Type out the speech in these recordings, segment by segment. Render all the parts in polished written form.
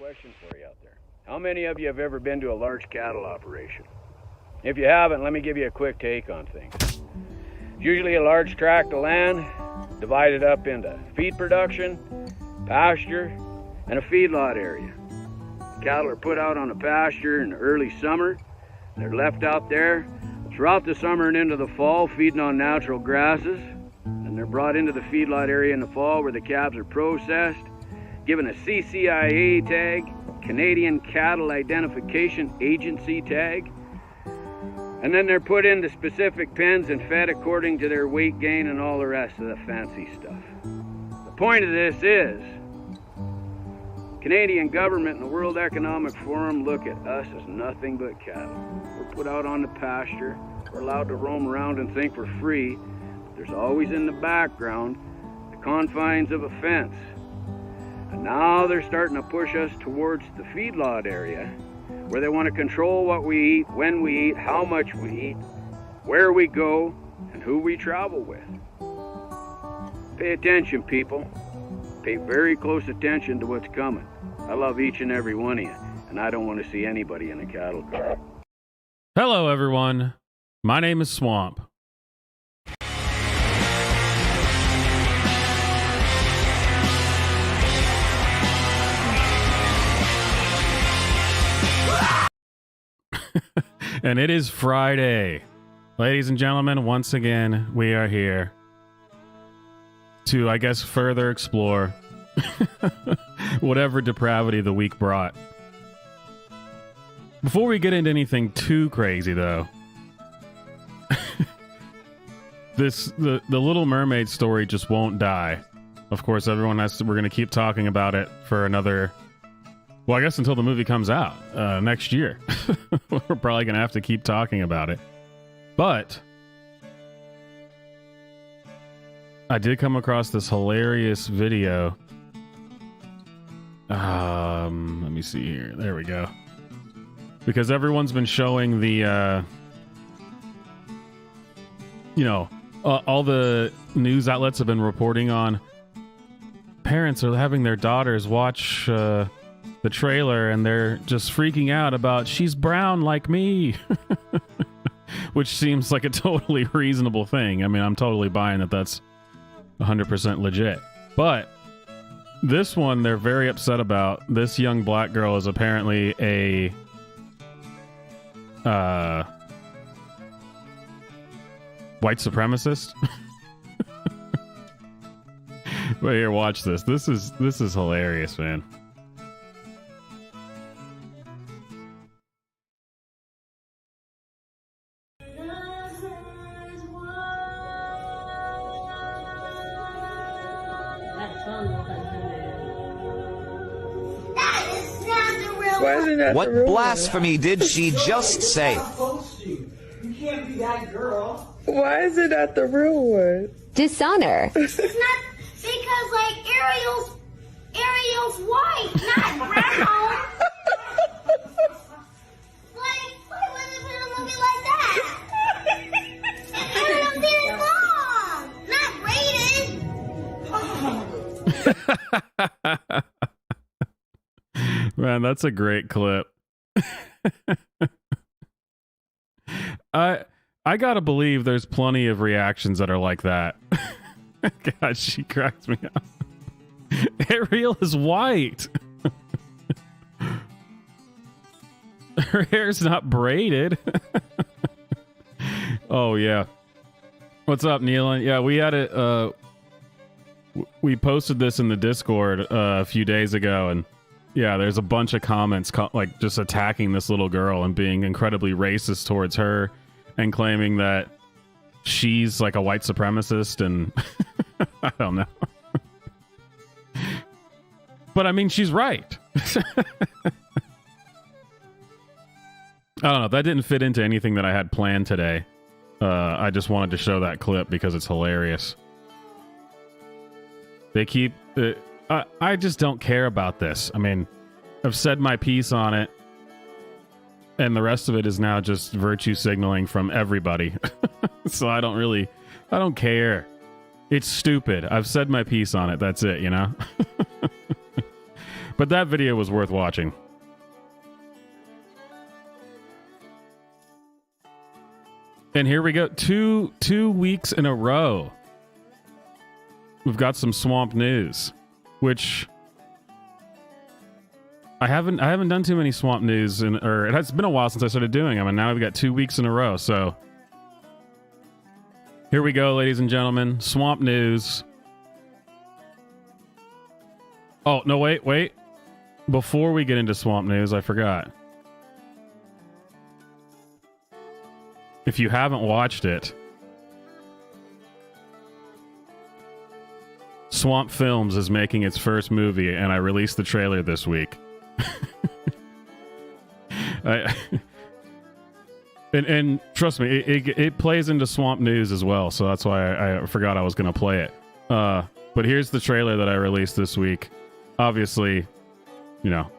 question for you out there. How many of you have ever been to a large cattle operation? If you haven't, let me give you a quick take on things. It's usually a large tract of land divided up into feed production, pasture, and a feedlot area. Cattle are put out on the pasture in the early summer. They're left out there throughout the summer and into the fall feeding on natural grasses. And they're brought into the feedlot area in the fall where the calves are processed, given a CCIA tag, Canadian Cattle Identification Agency tag, and then they're put into specific pens and fed according to their weight gain and all the rest of the fancy stuff. The point of this is, Canadian government and the World Economic Forum look at us as nothing but cattle. We're put out on the pasture, we're allowed to roam around and think we're free, but there's always in the background the confines of a fence. And now they're starting to push us towards the feedlot area, where they want to control what we eat, when we eat, how much we eat, where we go, and who we travel with. Pay attention, people. Pay very close attention to what's coming. I love each and every one of you, and I don't want to see anybody in a cattle car. Hello, everyone. My name is Swamp. And it is Friday. Ladies and gentlemen, once again, we are here to, I guess, further explore whatever depravity the week brought. Before we get into anything too crazy, though, the Little Mermaid story just won't die. Of course, we're going to keep talking about it for another, well, I guess until the movie comes out next year. We're probably going to have to keep talking about it. But I did come across this hilarious video. Let me see here. There we go. Because everyone's been showing the, all the news outlets have been reporting on parents are having their daughters watch the trailer and they're just freaking out about she's brown like me. Which seems like a totally reasonable thing. I mean, I'm totally buying that that's 100% legit. But this one they're very upset about. This young black girl is apparently a white supremacist. But here, watch this. This is hilarious, man. What blasphemy did she just say? You can't be that girl. Why is it not the real one? Dishonor. It's not because like Ariel's white, not brown. Like, why would it look like that? And Ariel did it wrong, not rated. Man, that's a great clip. I gotta believe there's plenty of reactions that are like that. God, she cracks me up. Ariel is white. Her hair's not braided. Oh, yeah. What's up, Neelan? Yeah, we had it. We posted this in the Discord a few days ago, and yeah, there's a bunch of comments like just attacking this little girl and being incredibly racist towards her and claiming that she's like a white supremacist and I don't know. But I mean, she's right. I don't know. That didn't fit into anything that I had planned today. I just wanted to show that clip because it's hilarious. They keep... I just don't care about this. I mean, I've said my piece on it, and the rest of it is now just virtue signaling from everybody. So I don't care. It's stupid. I've said my piece on it. That's it, you know? But that video was worth watching. And here we go. Two weeks in a row. We've got some swamp news, which I haven't done too many swamp news, or it has been a while since I started doing them, and now we've got 2 weeks in a row. So here we go, ladies and gentlemen. Swamp news. Oh, no, wait. Before we get into swamp news, I forgot. If you haven't watched it, Swamp Films is making its first movie, and I released the trailer this week. And trust me, it plays into Swamp News as well, so that's why I forgot I was going to play it. But here's the trailer that I released this week. Obviously, you know,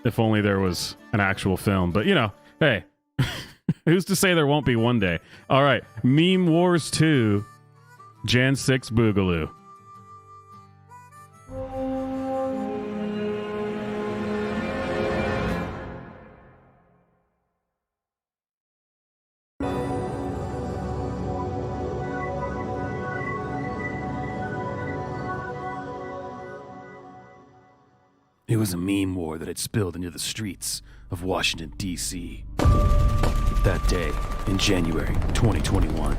if only there was an actual film. But, you know, hey, who's to say there won't be one day? All right, Meme Wars 2, Jan 6 Boogaloo. It was a meme war that had spilled into the streets of Washington, D.C. That day in January 2021.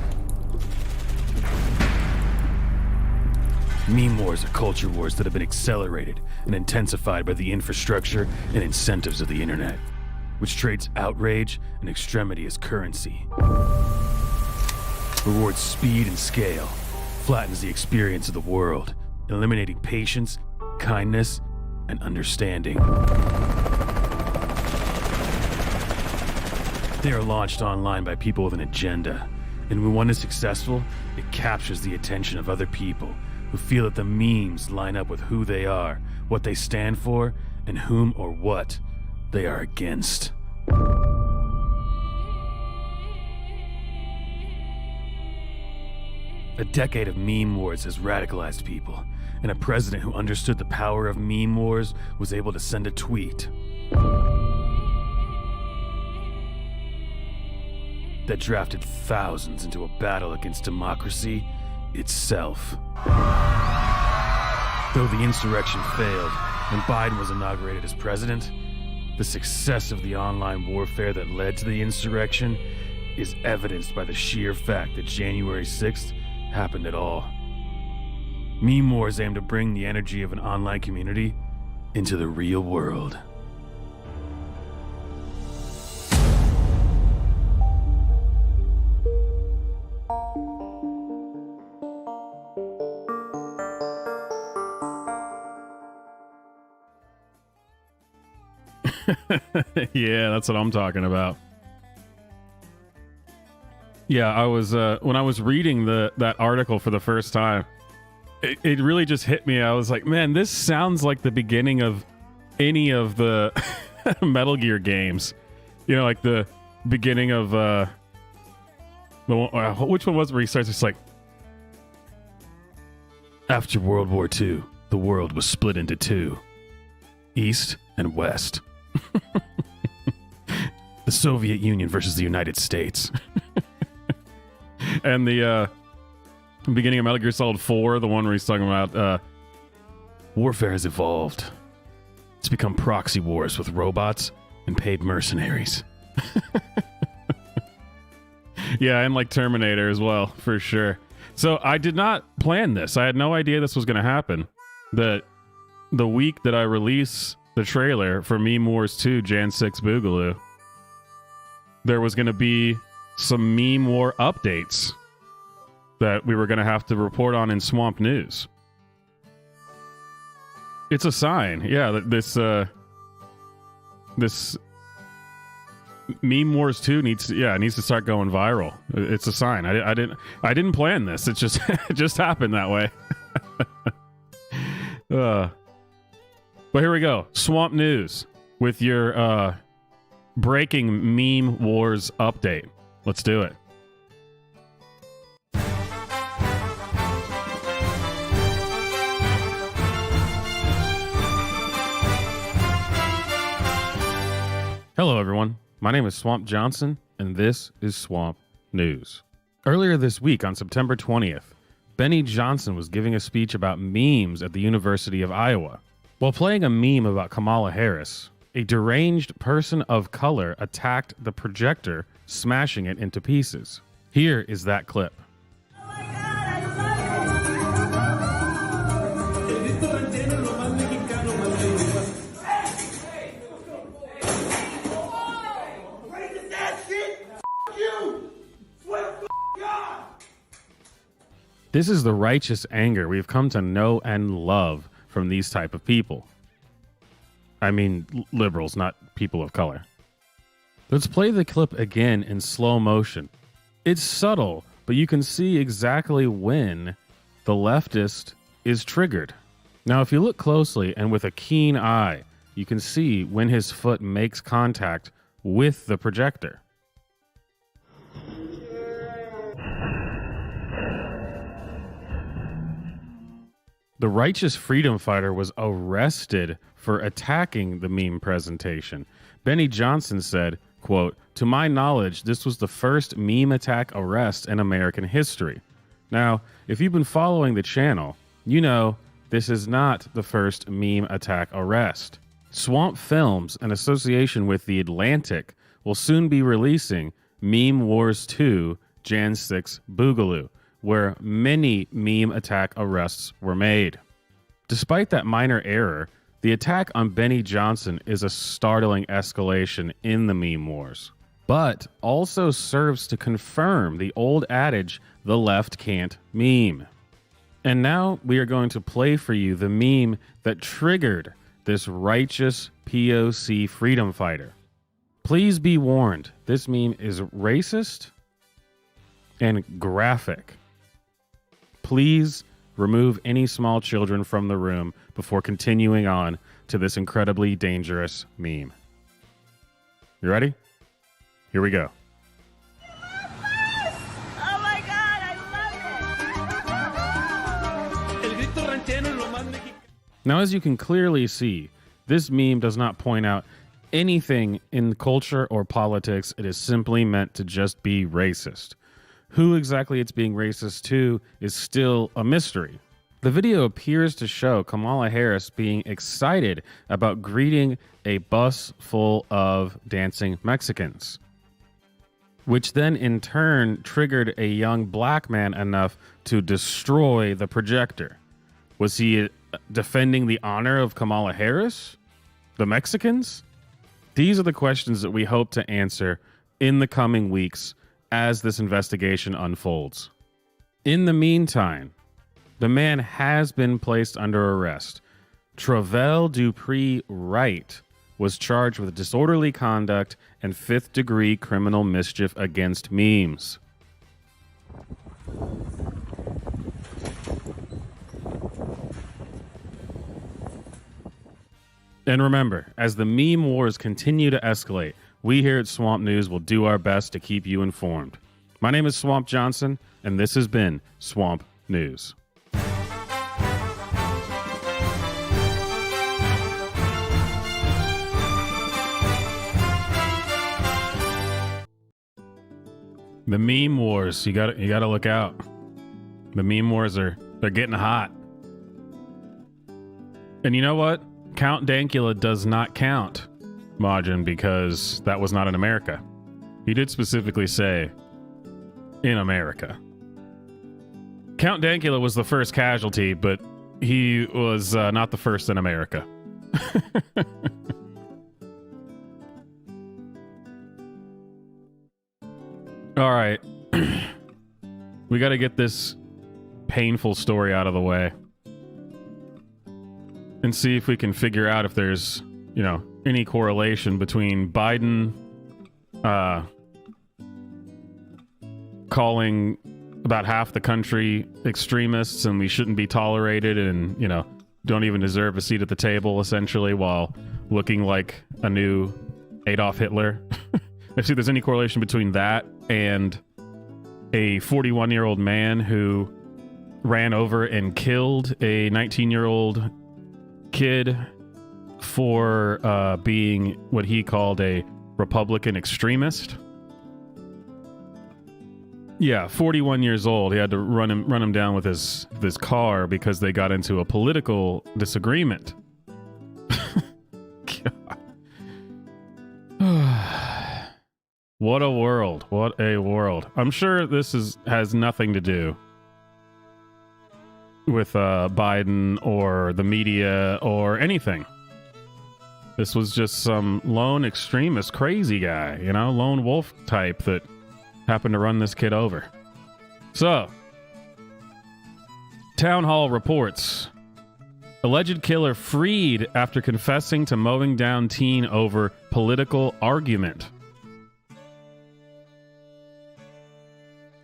Meme wars are culture wars that have been accelerated and intensified by the infrastructure and incentives of the internet, which trades outrage and extremity as currency. Rewards speed and scale, flattens the experience of the world, eliminating patience, kindness, and understanding. They are launched online by people with an agenda, and when one is successful, it captures the attention of other people who feel that the memes line up with who they are, what they stand for, and whom or what they are against. A decade of meme wars has radicalized people, and a president who understood the power of meme wars was able to send a tweet that drafted thousands into a battle against democracy itself. Though the insurrection failed and Biden was inaugurated as president, the success of the online warfare that led to the insurrection is evidenced by the sheer fact that January 6th happened at all. Meme wars aim to bring the energy of an online community into the real world. Yeah, that's what I'm talking about. Yeah, I was when I was reading that article for the first time, it really just hit me. I was like, man, this sounds like the beginning of any of the Metal Gear games. You know, like the beginning of which one was it where he starts? It's like, after World War II, the world was split into two, East and West. The Soviet Union versus the United States. And the beginning of Metal Gear Solid 4, the one where he's talking about warfare has evolved. It's become proxy wars with robots and paid mercenaries. Yeah, and like Terminator as well, for sure. So I did not plan this. I had no idea this was going to happen. The week that I release the trailer for Meme Wars 2, Jan 6 Boogaloo, there was going to be some meme war updates that we were going to have to report on in Swamp News. It's a sign, yeah, that this Meme Wars 2 needs to start going viral. It's a sign. I didn't plan this. It just it just happened that way. But here we go. Swamp News with your breaking Meme Wars update. Let's do it. Hello, everyone. My name is Swamp Johnson, and this is Swamp News. Earlier this week, on September 20th, Benny Johnson was giving a speech about memes at the University of Iowa. While playing a meme about Kamala Harris, a deranged person of color attacked the projector, smashing it into pieces. Here is that clip. This is the righteous anger we've come to know and love from these type of people. I mean, liberals, not people of color. Let's play the clip again in slow motion. It's subtle, but you can see exactly when the leftist is triggered. Now, if you look closely and with a keen eye, you can see when his foot makes contact with the projector. The righteous freedom fighter was arrested for attacking the meme presentation. Benny Johnson said, quote, "To my knowledge, this was the first meme attack arrest in American history." Now, if you've been following the channel, you know this is not the first meme attack arrest. Swamp Films, in association with The Atlantic, will soon be releasing Meme Wars 2 Jan 6 Boogaloo, where many meme attack arrests were made. Despite that minor error, the attack on Benny Johnson is a startling escalation in the meme wars, but also serves to confirm the old adage, the left can't meme. And now we are going to play for you the meme that triggered this righteous POC freedom fighter. Please be warned, this meme is racist and graphic. Please remove any small children from the room before continuing on to this incredibly dangerous meme. You ready? Here we go. Oh my God, I love it! Now, as you can clearly see, this meme does not point out anything in culture or politics. It is simply meant to just be racist. Who exactly it's being racist to is still a mystery. The video appears to show Kamala Harris being excited about greeting a bus full of dancing Mexicans, which then in turn triggered a young black man enough to destroy the projector. Was he defending the honor of Kamala Harris? The Mexicans? These are the questions that we hope to answer in the coming weeks as this investigation unfolds. In the meantime, the man has been placed under arrest. Travell Dupree Wright was charged with disorderly conduct and fifth-degree criminal mischief against memes. And remember, as the meme wars continue to escalate, we here at Swamp News will do our best to keep you informed. My name is Swamp Johnson, and this has been Swamp News. The meme wars, you gotta look out. The meme wars they're getting hot. And you know what? Count Dankula does not count, Majin, because that was not in America. He did specifically say, in America. Count Dankula was the first casualty, but he was not the first in America. All right. We got to get this painful story out of the way and see if we can figure out if there's, any correlation between Biden calling about half the country extremists and we shouldn't be tolerated and, don't even deserve a seat at the table, essentially, while looking like a new Adolf Hitler. If there's any correlation between that and a 41-year-old man who ran over and killed a 19-year-old kid for being what he called a Republican extremist. Yeah, 41 years old. He had to run him down with his car because they got into a political disagreement. What a world. What a world. I'm sure this has nothing to do with Biden or the media or anything. This was just some lone extremist crazy guy, lone wolf type that happened to run this kid over. So, Town Hall reports alleged killer freed after confessing to mowing down teen over political argument.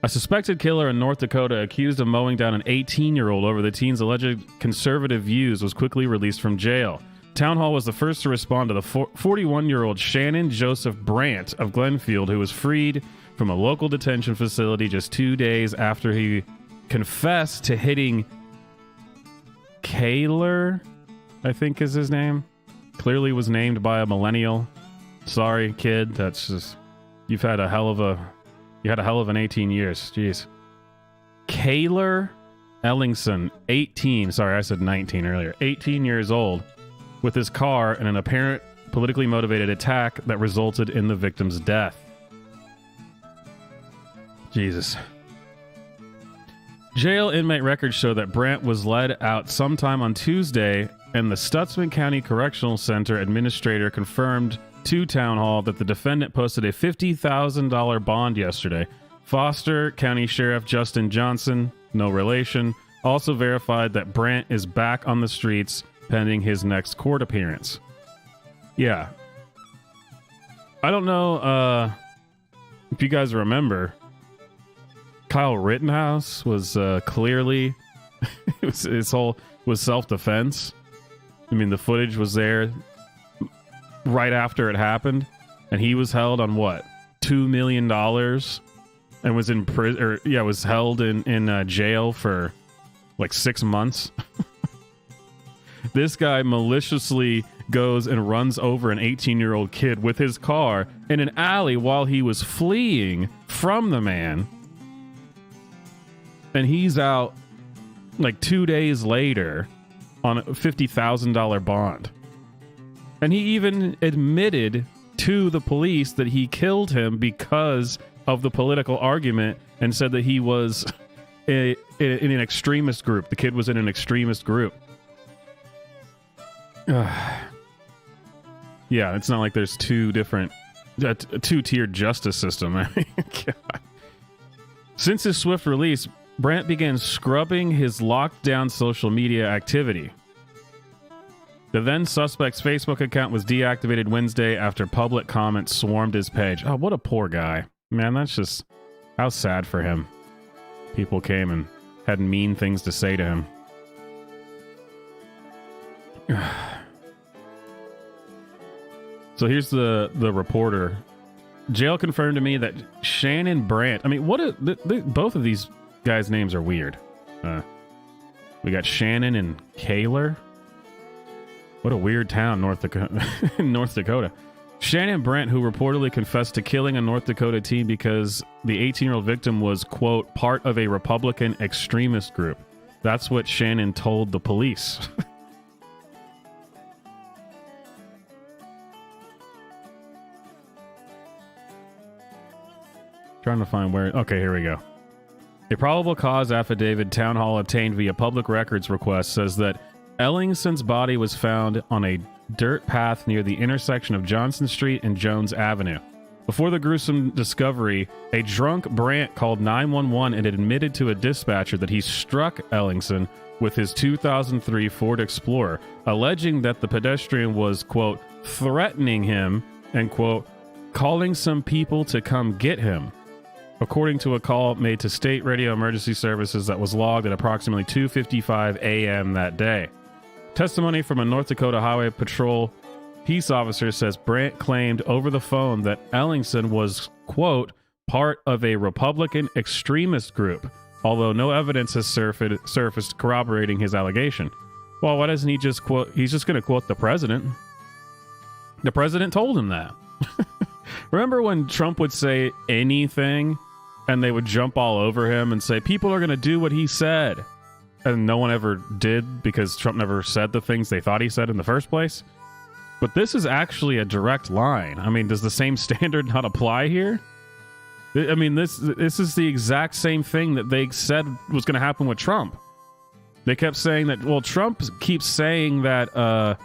A suspected killer in North Dakota accused of mowing down an 18-year-old over the teen's alleged conservative views was quickly released from jail. Town Hall was the first to respond to the 41-year-old Shannon Joseph Brandt of Glenfield, who was freed from a local detention facility just 2 days after he confessed to hitting Kaler, I think is his name. Clearly was named by a millennial. Sorry, kid. That's just... You had a hell of an 18 years. Jeez. Kaler Ellingson, 18. Sorry, I said 19 earlier. 18 years old, with his car in an apparent politically motivated attack that resulted in the victim's death. Jesus. Jail inmate records show that Brandt was led out sometime on Tuesday, and the Stutzman County Correctional Center administrator confirmed to Town Hall that the defendant posted a $50,000 bond yesterday. Foster County Sheriff Justin Johnson, no relation, also verified that Brandt is back on the streets pending his next court appearance. Yeah. I don't know if you guys remember, Kyle Rittenhouse was clearly was self-defense. I mean, the footage was there right after it happened, and he was held on what, $2 million, and was in prison, or was held in jail for like 6 months. This guy maliciously goes and runs over an 18-year-old kid with his car in an alley while he was fleeing from the man. And he's out like 2 days later on a $50,000 bond. And he even admitted to the police that he killed him because of the political argument and said that he was in an extremist group. The kid was in an extremist group. Yeah, it's not like there's two-tiered justice system. I mean, God. Since his swift release, Brandt began scrubbing his locked-down social media activity. The then suspect's Facebook account was deactivated Wednesday after public comments swarmed his page. Oh, what a poor guy. Man, that's just... How sad for him. People came and had mean things to say to him. So here's the reporter. Jail confirmed to me that Shannon Brandt... I mean, both of these guys' names are weird. We got Shannon and Kaler. What a weird town, North Dakota. Shannon Brandt, who reportedly confessed to killing a North Dakota teen because the 18-year-old victim was, quote, part of a Republican extremist group. That's what Shannon told the police. Trying to find where... Okay, here we go. A probable cause affidavit Town Hall obtained via public records request says that Ellingson's body was found on a dirt path near the intersection of Johnson Street and Jones Avenue. Before the gruesome discovery, a drunk Brandt called 911 and admitted to a dispatcher that he struck Ellingson with his 2003 Ford Explorer, alleging that the pedestrian was, quote, threatening him and, quote, calling some people to come get him. According to a call made to State Radio Emergency Services that was logged at approximately 2:55 a.m. that day. Testimony from a North Dakota Highway Patrol peace officer says Brandt claimed over the phone that Ellingson was, quote, part of a Republican extremist group, although no evidence has surfaced corroborating his allegation. Well, why doesn't he just quote... He's just going to quote the president. The president told him that. Remember when Trump would say anything and they would jump all over him and say, people are going to do what he said. And no one ever did because Trump never said the things they thought he said in the first place. But this is actually a direct line. I mean, does the same standard not apply here? I mean, this is the exact same thing that they said was going to happen with Trump. They kept saying that, well, Trump keeps saying that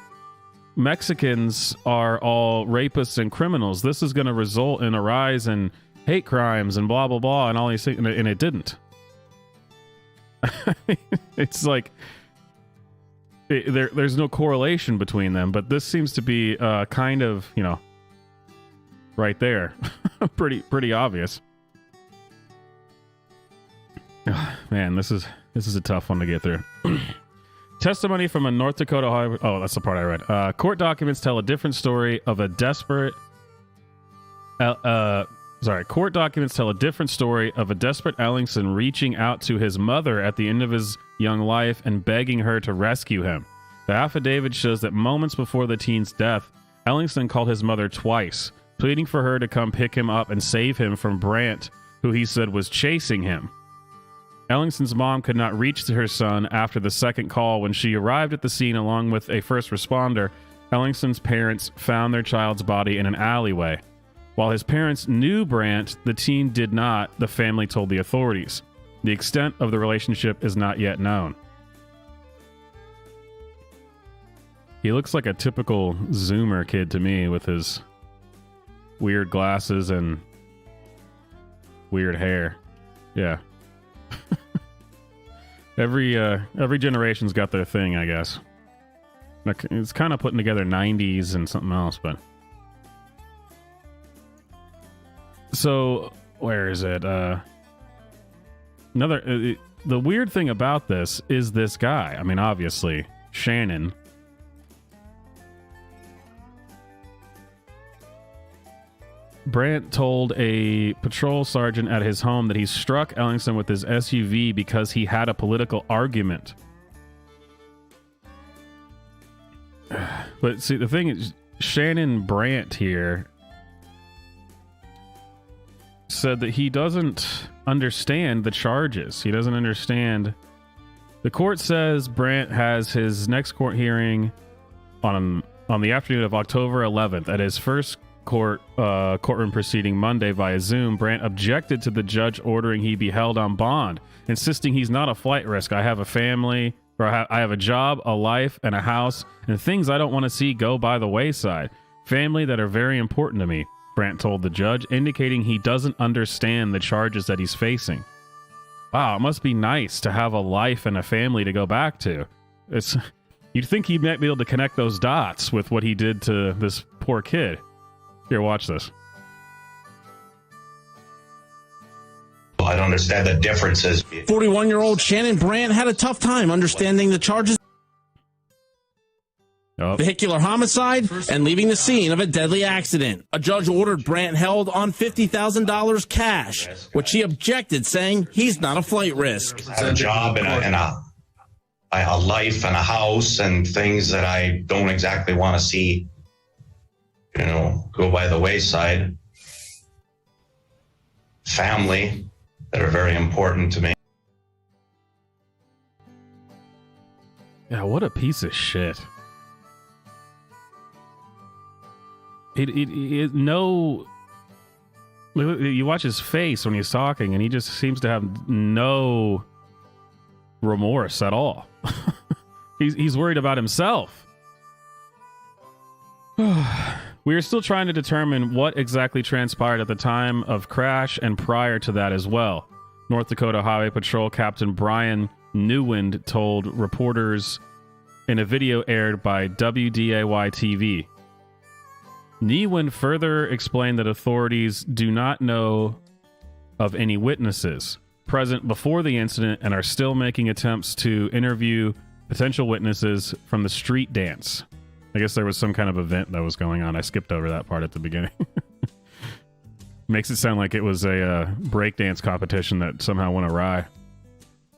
Mexicans are all rapists and criminals. This is going to result in a rise in hate crimes and blah, blah, blah, and all these things, and it didn't. It's like there's no correlation between them, but this seems to be kind of, you know, right there. pretty obvious. Man, this is a tough one to get through. Testimony from a North Dakota highway. Oh, that's the part I read. Court documents tell a different story of a desperate. Court documents tell a different story of a desperate Ellingson reaching out to his mother at the end of his young life and begging her to rescue him. The affidavit shows that moments before the teen's death, Ellingson called his mother twice, pleading for her to come pick him up and save him from Brandt, who he said was chasing him. Ellingson's mom could not reach her son after the second call. When she arrived at the scene along with a first responder, Ellingson's parents found their child's body in an alleyway. While his parents knew Brandt, the teen did not, the family told the authorities. The extent of the relationship is not yet known. He looks like a typical Zoomer kid to me with his weird glasses and weird hair. Yeah. Every generation's got their thing, I guess. It's kind of putting together 90s and something else, but... So, where is it? The weird thing about this is this guy. I mean, obviously, Shannon. Brandt told a patrol sergeant at his home that he struck Ellingson with his SUV because he had a political argument. But see, the thing is, Shannon Brandt here said that he doesn't understand the charges. He doesn't understand. The court says Brandt has his next court hearing on the afternoon of October 11th. At his first courtroom proceeding Monday via Zoom, Brandt objected to the judge ordering he be held on bond, insisting he's not a flight risk. I have a family, or I have a job, a life, and a house, and things I don't want to see go by the wayside. Family that are very important to me, Brandt told the judge, indicating he doesn't understand the charges that he's facing. Wow, it must be nice to have a life and a family to go back to. You'd think he might be able to connect those dots with what he did to this poor kid. Here, watch this. I don't understand the differences. 41-year-old Shannon Brandt had a tough time understanding the charges. Vehicular homicide and leaving the scene of a deadly accident. A judge ordered Brandt held on $50,000 cash, which he objected, saying he's not a flight risk. I have a job and a life and a house and things that I don't exactly want to see, go by the wayside. Family that are very important to me. Yeah, what a piece of shit. You watch his face when he's talking, and he just seems to have no remorse at all. He's worried about himself. We are still trying to determine what exactly transpired at the time of crash and prior to that as well. North Dakota Highway Patrol Captain Brian Newwind told reporters in a video aired by WDAY-TV. Newwind further explained that authorities do not know of any witnesses present before the incident and are still making attempts to interview potential witnesses from the street dance. I guess there was some kind of event that was going on. I skipped over that part at the beginning. Makes it sound like it was a breakdance competition that somehow went awry.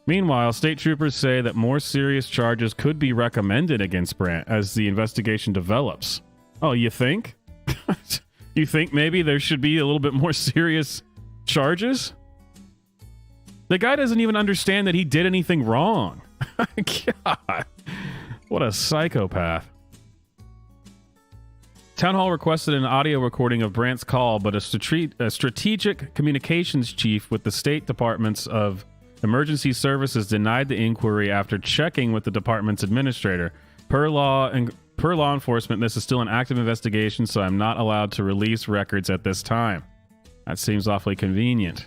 Meanwhile, state troopers say that more serious charges could be recommended against Brandt as the investigation develops. Oh, you think? You think maybe there should be a little bit more serious charges? The guy doesn't even understand that he did anything wrong. God, what a psychopath. Town Hall requested an audio recording of Brandt's call, but a strategic communications chief with the State Departments of Emergency Services denied the inquiry after checking with the department's administrator. Per law enforcement, this is still an active investigation, so I'm not allowed to release records at this time. That seems awfully convenient.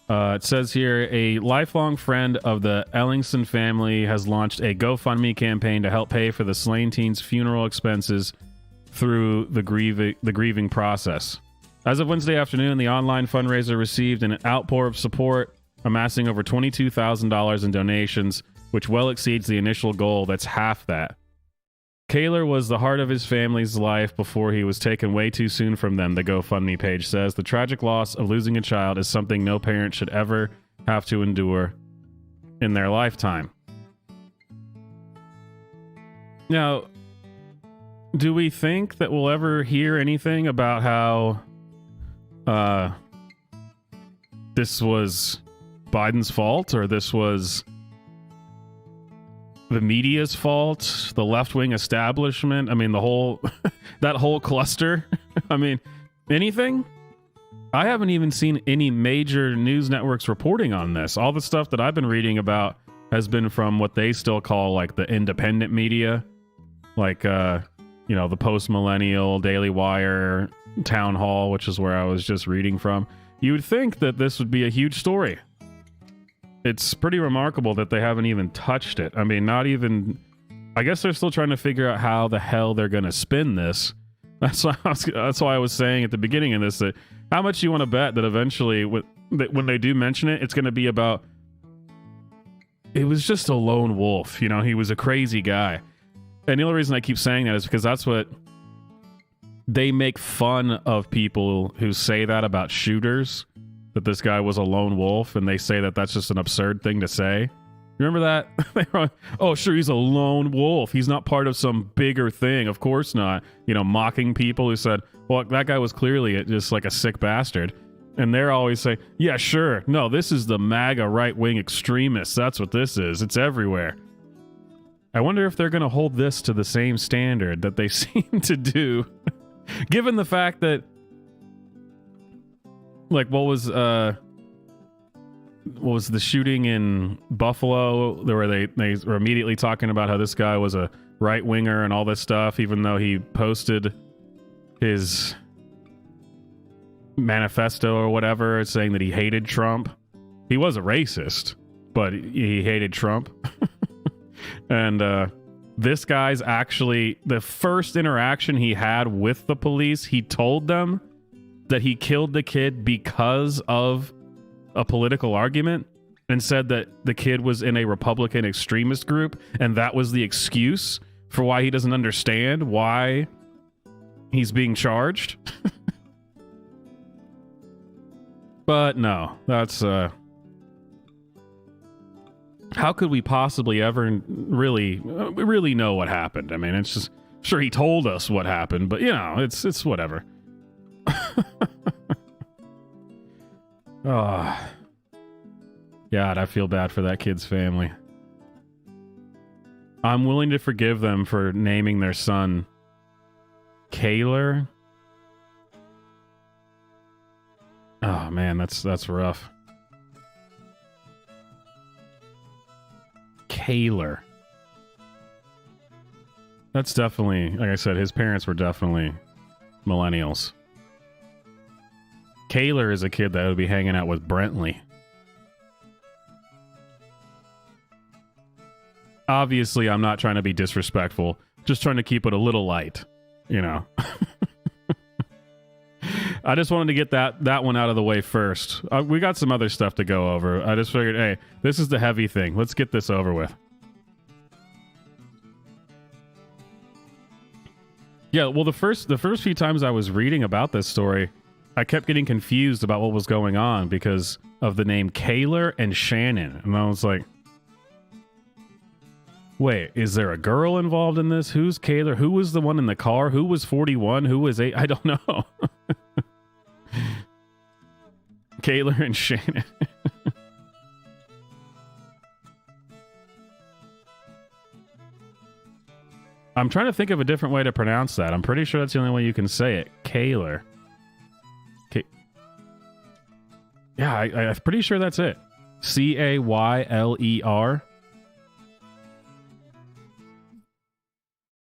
It says here, a lifelong friend of the Ellingson family has launched a GoFundMe campaign to help pay for the slain teen's funeral expenses through the grieving process. As of Wednesday afternoon, the online fundraiser received an outpour of support, amassing over $22,000 in donations, which well exceeds the initial goal that's half that. Kaler was the heart of his family's life before he was taken way too soon from them, the GoFundMe page says. The tragic loss of losing a child is something no parent should ever have to endure in their lifetime. Now, do we think that we'll ever hear anything about how this was Biden's fault, or this was the media's fault, the left-wing establishment? I mean, the whole that whole cluster. I mean, anything? I haven't even seen any major news networks reporting on this. All the stuff that I've been reading about has been from what they still call like the independent media, like the post-millennial, Daily Wire, Town Hall, which is where I was just reading from. You would think that this would be a huge story. It's pretty remarkable that they haven't even touched it. I mean, not even... I guess they're still trying to figure out how the hell they're going to spin this. That's why I was saying at the beginning of this that how much you want to bet that eventually when they do mention it, it's going to be about... It was just a lone wolf. You know, he was a crazy guy. And the only reason I keep saying that is because that's what... They make fun of people who say that about shooters, that this guy was a lone wolf, and they say that that's just an absurd thing to say. Remember that? They were, oh, sure, he's a lone wolf. He's not part of some bigger thing. Of course not. You know, mocking people who said, well, that guy was clearly just like a sick bastard. And they're always saying, yeah, sure. No, this is the MAGA right-wing extremists. That's what this is. It's everywhere. I wonder if they're going to hold this to the same standard that they seem to do. Given the fact that, like, what was the shooting in Buffalo, where they were immediately talking about how this guy was a right-winger and all this stuff, even though he posted his manifesto or whatever saying that he hated Trump. He was a racist, but he hated Trump. And this guy's actually, the first interaction he had with the police, he told them that he killed the kid because of a political argument, and said that the kid was in a Republican extremist group, and that was the excuse for why he doesn't understand why he's being charged. But no, that's how could we possibly ever really know what happened? I mean, it's just, sure, he told us what happened, but you know, it's whatever. Oh, God, I feel bad for that kid's family. I'm willing to forgive them for naming their son Kaler. Oh man, that's rough. Kaler. That's definitely, like I said, his parents were definitely millennials. Kaler is a kid that would be hanging out with Brentley. Obviously, I'm not trying to be disrespectful, just trying to keep it a little light, you know. I just wanted to get that one out of the way first. We got some other stuff to go over. I just figured, hey, this is the heavy thing. Let's get this over with. Yeah, well, the first few times I was reading about this story, I kept getting confused about what was going on because of the name Kaler and Shannon. And I was like, Wait, is there a girl involved in this? Who's Kayler? Who was the one in the car? Who was 41? Who was 8? I don't know. Kayler and Shannon. I'm trying to think of a different way to pronounce that. I'm pretty sure that's the only way you can say it. Kayler. Yeah, I'm pretty sure that's it. Cayler.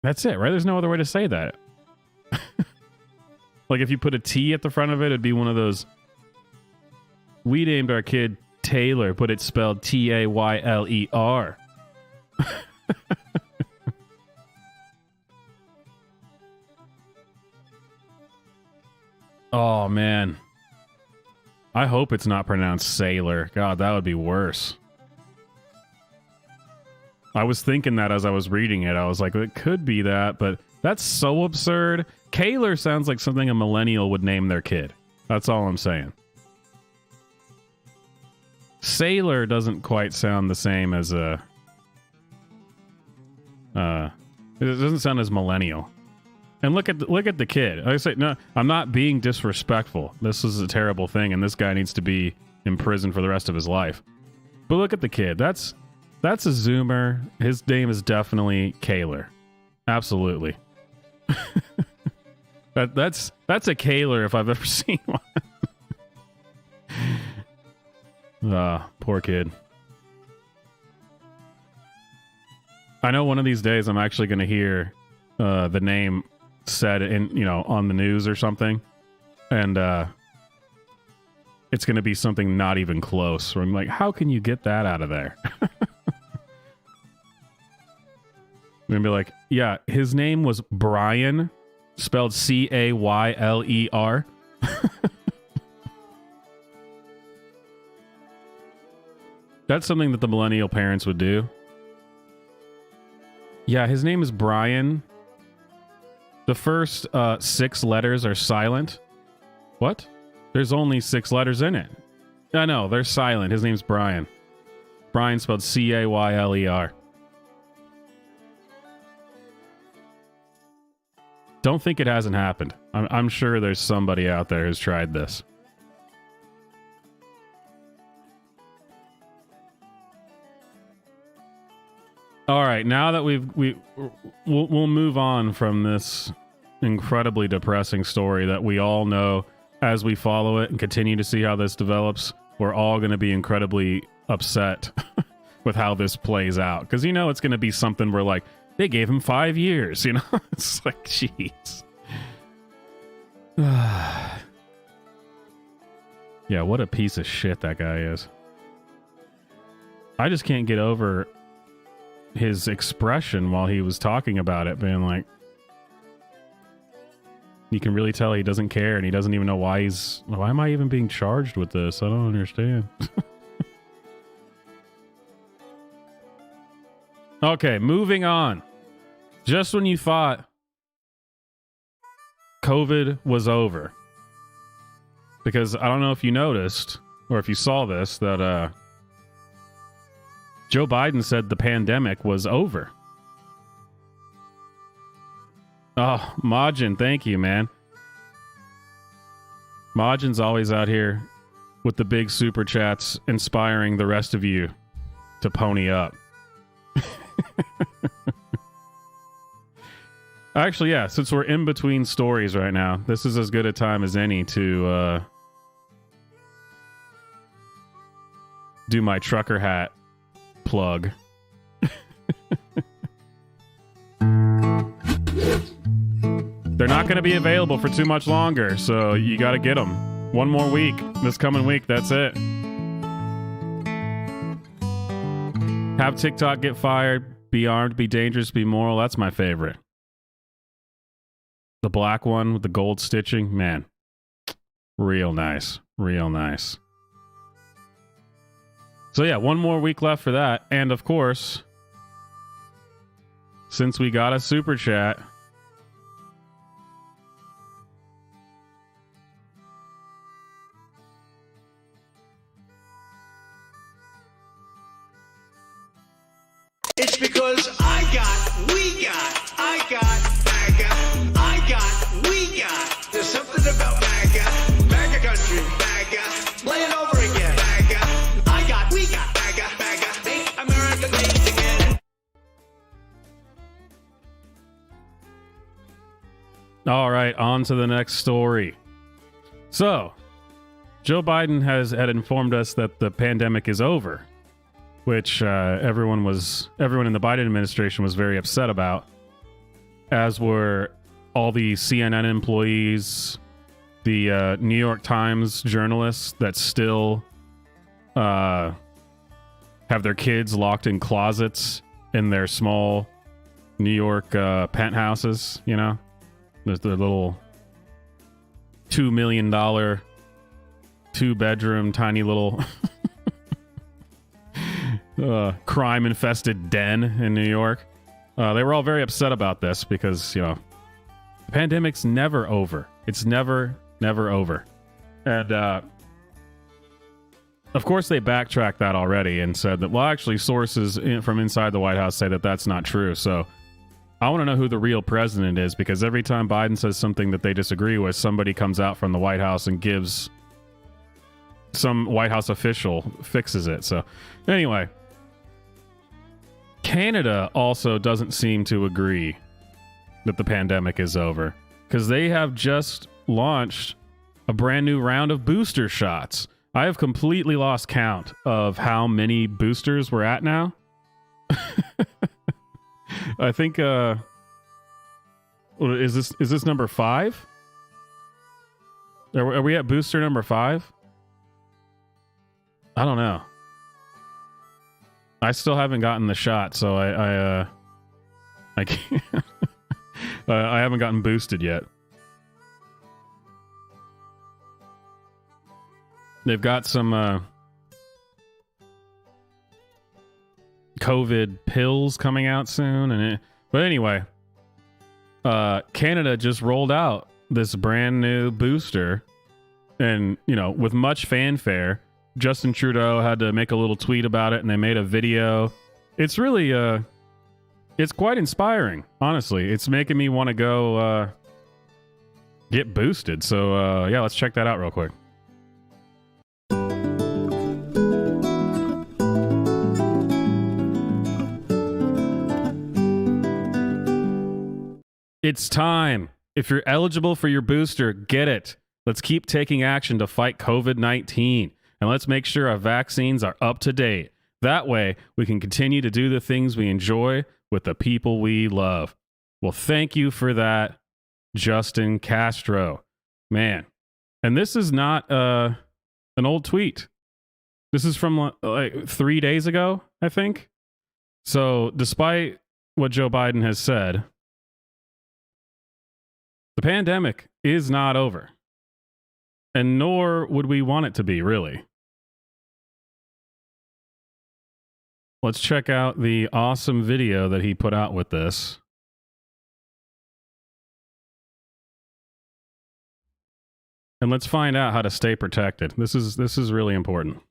That's it, right? There's no other way to say that. Like if you put a T at the front of it, it'd be one of those. We named our kid Taylor, but it's spelled Tayler. Oh, man. I hope it's not pronounced sailor. God, that would be worse. I was thinking that as I was reading it. I was like, it could be that, but that's so absurd. Kayler sounds like something a millennial would name their kid. That's all I'm saying. Sailor doesn't quite sound the same as a... it doesn't sound as millennial. And look at the kid. Like I say, no, I'm not being disrespectful. This is a terrible thing, and this guy needs to be in prison for the rest of his life. But look at the kid. That's a Zoomer. His name is definitely Kayler. Absolutely. That's a Kayler if I've ever seen one. Poor kid. I know one of these days I'm actually going to hear the name said in, on the news or something, and it's going to be something not even close. Where I'm like, how can you get that out of there? I'm going to be like, yeah, his name was Brian, spelled Cayler. That's something that the millennial parents would do. Yeah, his name is Brian. The first 6 letters are silent. What? There's only 6 letters in it. I know, they're silent. His name's Brian. Brian spelled Cayler. Don't think it hasn't happened. I'm sure there's somebody out there who's tried this. All right, now that we'll move on from this incredibly depressing story that we all know as we follow it and continue to see how this develops. We're all going to be incredibly upset with how this plays out, because it's going to be something where like they gave him 5 years. It's like, jeez. Yeah, what a piece of shit that guy is. I just can't get over his expression while he was talking about it, being like, you can really tell he doesn't care, and he doesn't even know why am I even being charged with this? I don't understand. Okay, moving on. Just when you thought COVID was over, because I don't know if you noticed or if you saw this, that Joe Biden said the pandemic was over. Oh, Majin, thank you, man. Majin's always out here with the big super chats, inspiring the rest of you to pony up. Actually, yeah, since we're in between stories right now, this is as good a time as any to do my trucker hat plug. They're not going to be available for too much longer, so you got to get them. One more week. This coming week, that's it. Have TikTok get fired. Be armed, be dangerous, be moral. That's my favorite. The black one with the gold stitching. Man, real nice. Real nice. So yeah, one more week left for that. And of course, since we got a super chat, It's It's because we got MAGA, we got. There's something about MAGA country, MAGA, play it over again, MAGA, we got MAGA, make America great again. All right, on to the next story. So, Joe Biden had informed us that the pandemic is over, which everyone in the Biden administration was very upset about, as were all the CNN employees, the New York Times journalists that still have their kids locked in closets in their small New York penthouses, you know? There's their little $2 million, 2-bedroom, tiny little crime-infested den in New York. They were all very upset about this because, you know, the pandemic's never over. It's never over. And, of course, they backtracked that already and said that, well, actually, sources from inside the White House say that that's not true. So I want to know who the real president is, because every time Biden says something that they disagree with, somebody comes out from the White House and gives some White House official fixes it. So anyway, Canada also doesn't seem to agree that the pandemic is over, because they have just launched a brand new round of booster shots. I have completely lost count of how many boosters we're at now. I think is this number 5? Are we at booster number 5? I don't know. I still haven't gotten the shot, so I can't. I haven't gotten boosted yet. They've got some COVID pills coming out soon, but anyway, Canada just rolled out this brand new booster, and you know, with much fanfare. Justin Trudeau had to make a little tweet about it, and they made a video. It's really it's quite inspiring, honestly. It's making me want to go get boosted. So yeah, let's check that out real quick. It's time. If you're eligible for your booster, get it. Let's keep taking action to fight COVID-19. And let's make sure our vaccines are up to date. That way, we can continue to do the things we enjoy with the people we love. Well, thank you for that, Justin Castro. Man. And this is not an old tweet. This is from like 3 days ago, I think. So, despite what Joe Biden has said, the pandemic is not over. And nor would we want it to be, really. Let's check out the awesome video that he put out with this. And let's find out how to stay protected. This is really important.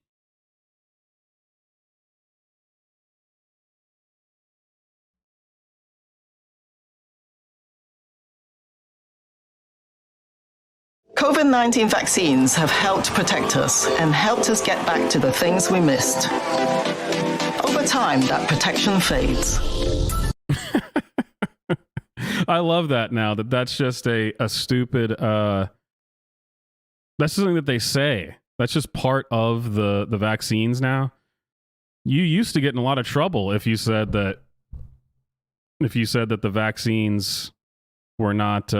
COVID-19 vaccines have helped protect us and helped us get back to the things we missed. Over time, that protection fades. I love that now, that's just a stupid, that's something that they say. That's just part of the vaccines now. You used to get in a lot of trouble if you said that the vaccines were not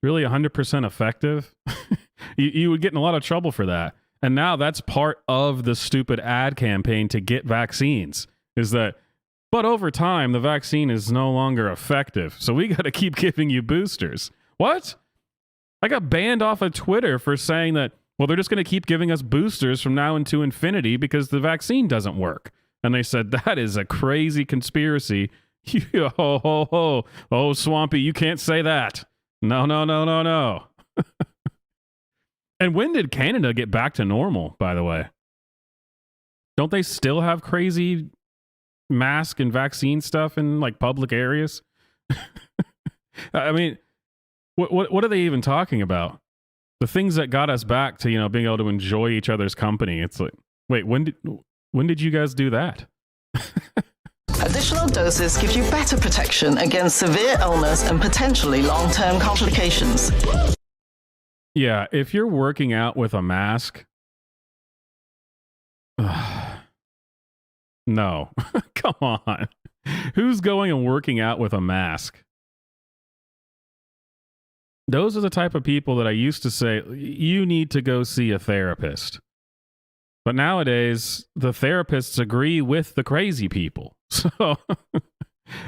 really 100% effective. you would get in a lot of trouble for that. And now that's part of the stupid ad campaign to get vaccines, is that, but over time, the vaccine is no longer effective. So we got to keep giving you boosters. What? I got banned off of Twitter for saying that, well, they're just going to keep giving us boosters from now into infinity because the vaccine doesn't work. And they said, that is a crazy conspiracy. Oh, Swampy, you can't say that. No. And when did Canada get back to normal, by the way? Don't they still have crazy mask and vaccine stuff in like public areas. I mean, what are they even talking about? The things that got us back to, being able to enjoy each other's company. It's like, wait, when did you guys do that? Additional doses give you better protection against severe illness and potentially long-term complications. Yeah, if you're working out with a mask, no, come on. Who's going and working out with a mask? Those are the type of people that I used to say, you need to go see a therapist. But nowadays, the therapists agree with the crazy people. So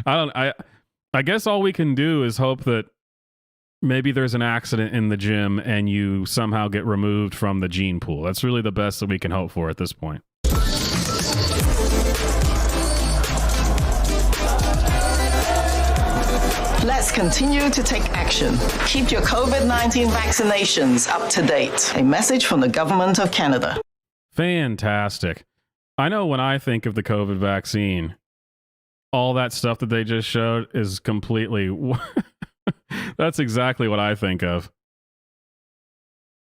I guess all we can do is hope that maybe there's an accident in the gym and you somehow get removed from the gene pool. That's really the best that we can hope for at this point. Let's continue to take action. Keep your COVID-19 vaccinations up to date. A message from the Government of Canada. Fantastic. I know when I think of the COVID vaccine, all that stuff that they just showed is completely... That's exactly what I think of.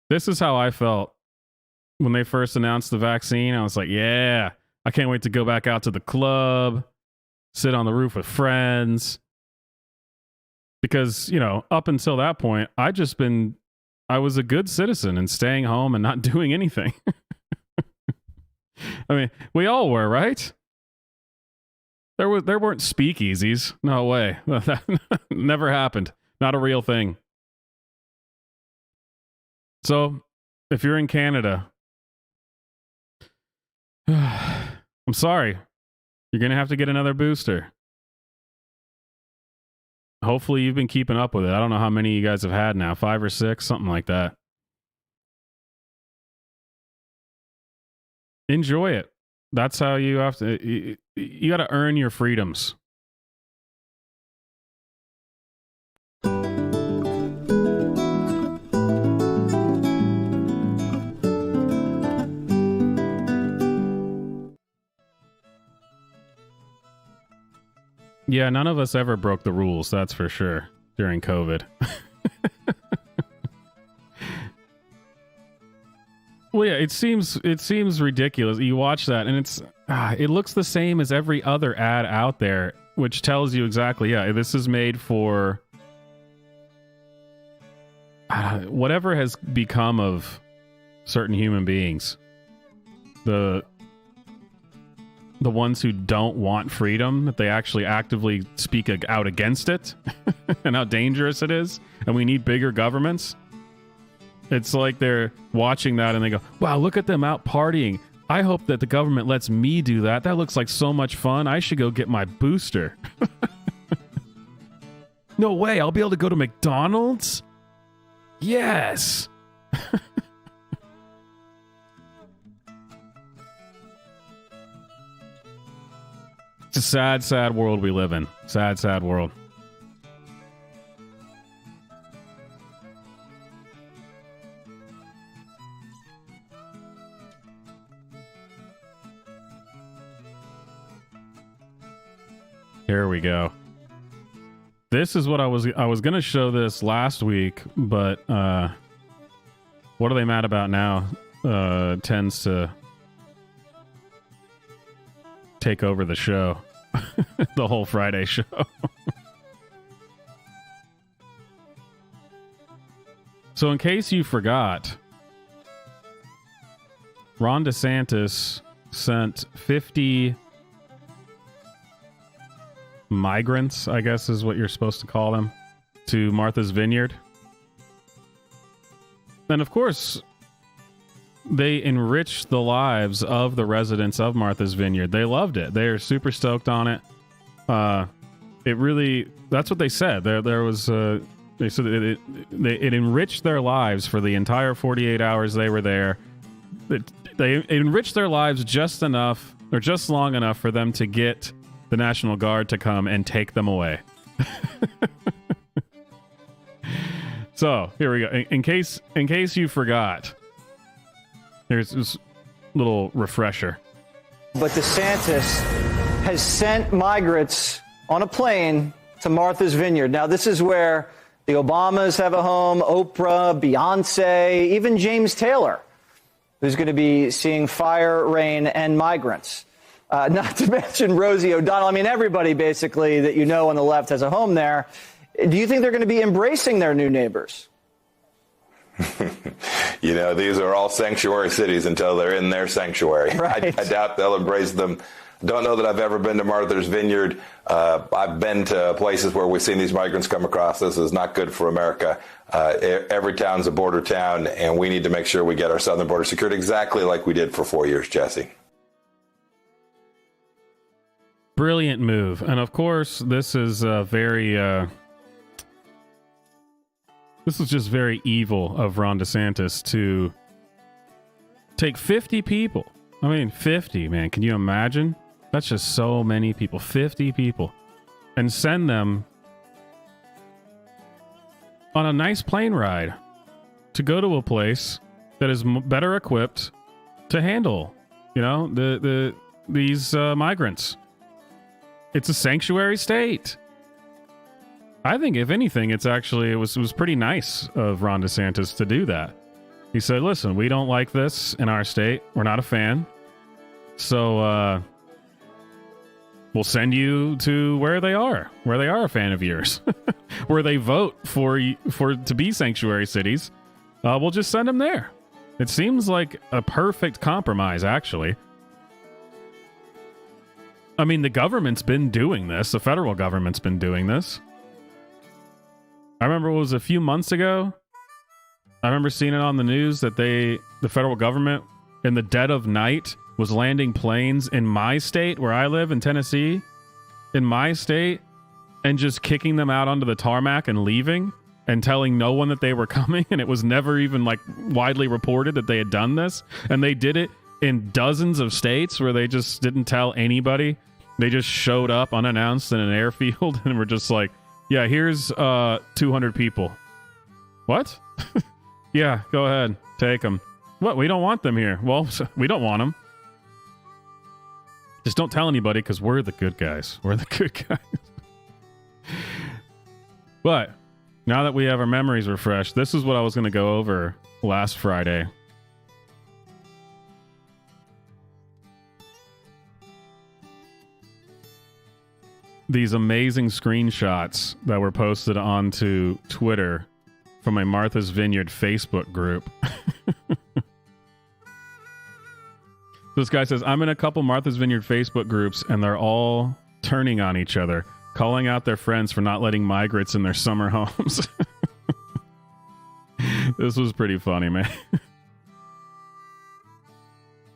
This is how I felt when they first announced the vaccine. I was like, yeah, I can't wait to go back out to the club, sit on the roof with friends. Because, up until that point, I was a good citizen and staying home and not doing anything. I mean, we all were, right? There weren't speakeasies. No way. That never happened. Not a real thing. So, if you're in Canada, I'm sorry. You're going to have to get another booster. Hopefully you've been keeping up with it. I don't know how many you guys have had now. 5 or 6, something like that. Enjoy it. That's how you have to... You got to earn your freedoms. Yeah, none of us ever broke the rules, that's for sure, during COVID. Well, yeah, it seems ridiculous. You watch that, and it looks the same as every other ad out there, which tells you exactly, yeah, this is made for whatever has become of certain human beings. The ones who don't want freedom, that they actually actively speak out against it and how dangerous it is, and we need bigger governments. It's like they're watching that and they go, wow, look at them out partying. I hope that the government lets me do that. That looks like so much fun. I should go get my booster. No way, I'll be able to go to McDonald's? Yes. It's a sad, sad world we live in. Sad, sad world. Here we go. This is what I was going to show this last week, but what are they mad about now? Tends to take over the show. The whole Friday show. So in case you forgot, Ron DeSantis sent 50 migrants, I guess is what you're supposed to call them, to Martha's Vineyard. And of course, they enriched the lives of the residents of Martha's Vineyard. They loved it. They are super stoked on it. It really, that's what they said. There was, they said it enriched their lives for the entire 48 hours they were there. It enriched their lives just enough, or just long enough for them to get the National Guard to come and take them away. So here we go. In case you forgot, here's this little refresher. But DeSantis has sent migrants on a plane to Martha's Vineyard. Now, this is where the Obamas have a home, Oprah, Beyonce, even James Taylor, who's going to be seeing fire, rain, and migrants. Not to mention Rosie O'Donnell. I mean, everybody basically that you know on the left has a home there. Do you think they're going to be embracing their new neighbors? You know, these are all sanctuary cities until they're in their sanctuary. Right. I doubt they'll embrace them. Don't know that I've ever been to Martha's Vineyard. I've been to places where we've seen these migrants come across. This is not good for America. Every town's a border town, and we need to make sure we get our southern border secured exactly like we did for 4 years, Jesse. Brilliant move. And of course, this is this is just very evil of Ron DeSantis to take 50 people. I mean, 50, man. Can you imagine? That's just so many people. 50 people. And send them on a nice plane ride to go to a place that is better equipped to handle, you know, these migrants. It's a sanctuary state. I think, if anything, it was pretty nice of Ron DeSantis to do that. He said, listen, we don't like this in our state. We're not a fan. So we'll send you to where they are a fan of yours, where they vote for to be sanctuary cities. We'll just send them there. It seems like a perfect compromise, actually. I mean, the government's been doing this. The federal government's been doing this. I remember it was a few months ago. I remember seeing it on the news that the federal government, in the dead of night, was landing planes in my state, where I live in Tennessee, in my state, and just kicking them out onto the tarmac and leaving and telling no one that they were coming. And it was never even like widely reported that they had done this. And they did it in dozens of states where they just didn't tell anybody. They just showed up unannounced in an airfield and were just like, yeah, here's 200 people. What? Yeah, go ahead. Take them. What? We don't want them here. Well, we don't want them. Just don't tell anybody, because we're the good guys. We're the good guys. But now that we have our memories refreshed, this is what I was going to go over last Friday. These amazing screenshots that were posted onto Twitter from a Martha's Vineyard Facebook group. This guy says, I'm in a couple Martha's Vineyard Facebook groups, and they're all turning on each other, calling out their friends for not letting migrants in their summer homes. This was pretty funny, man.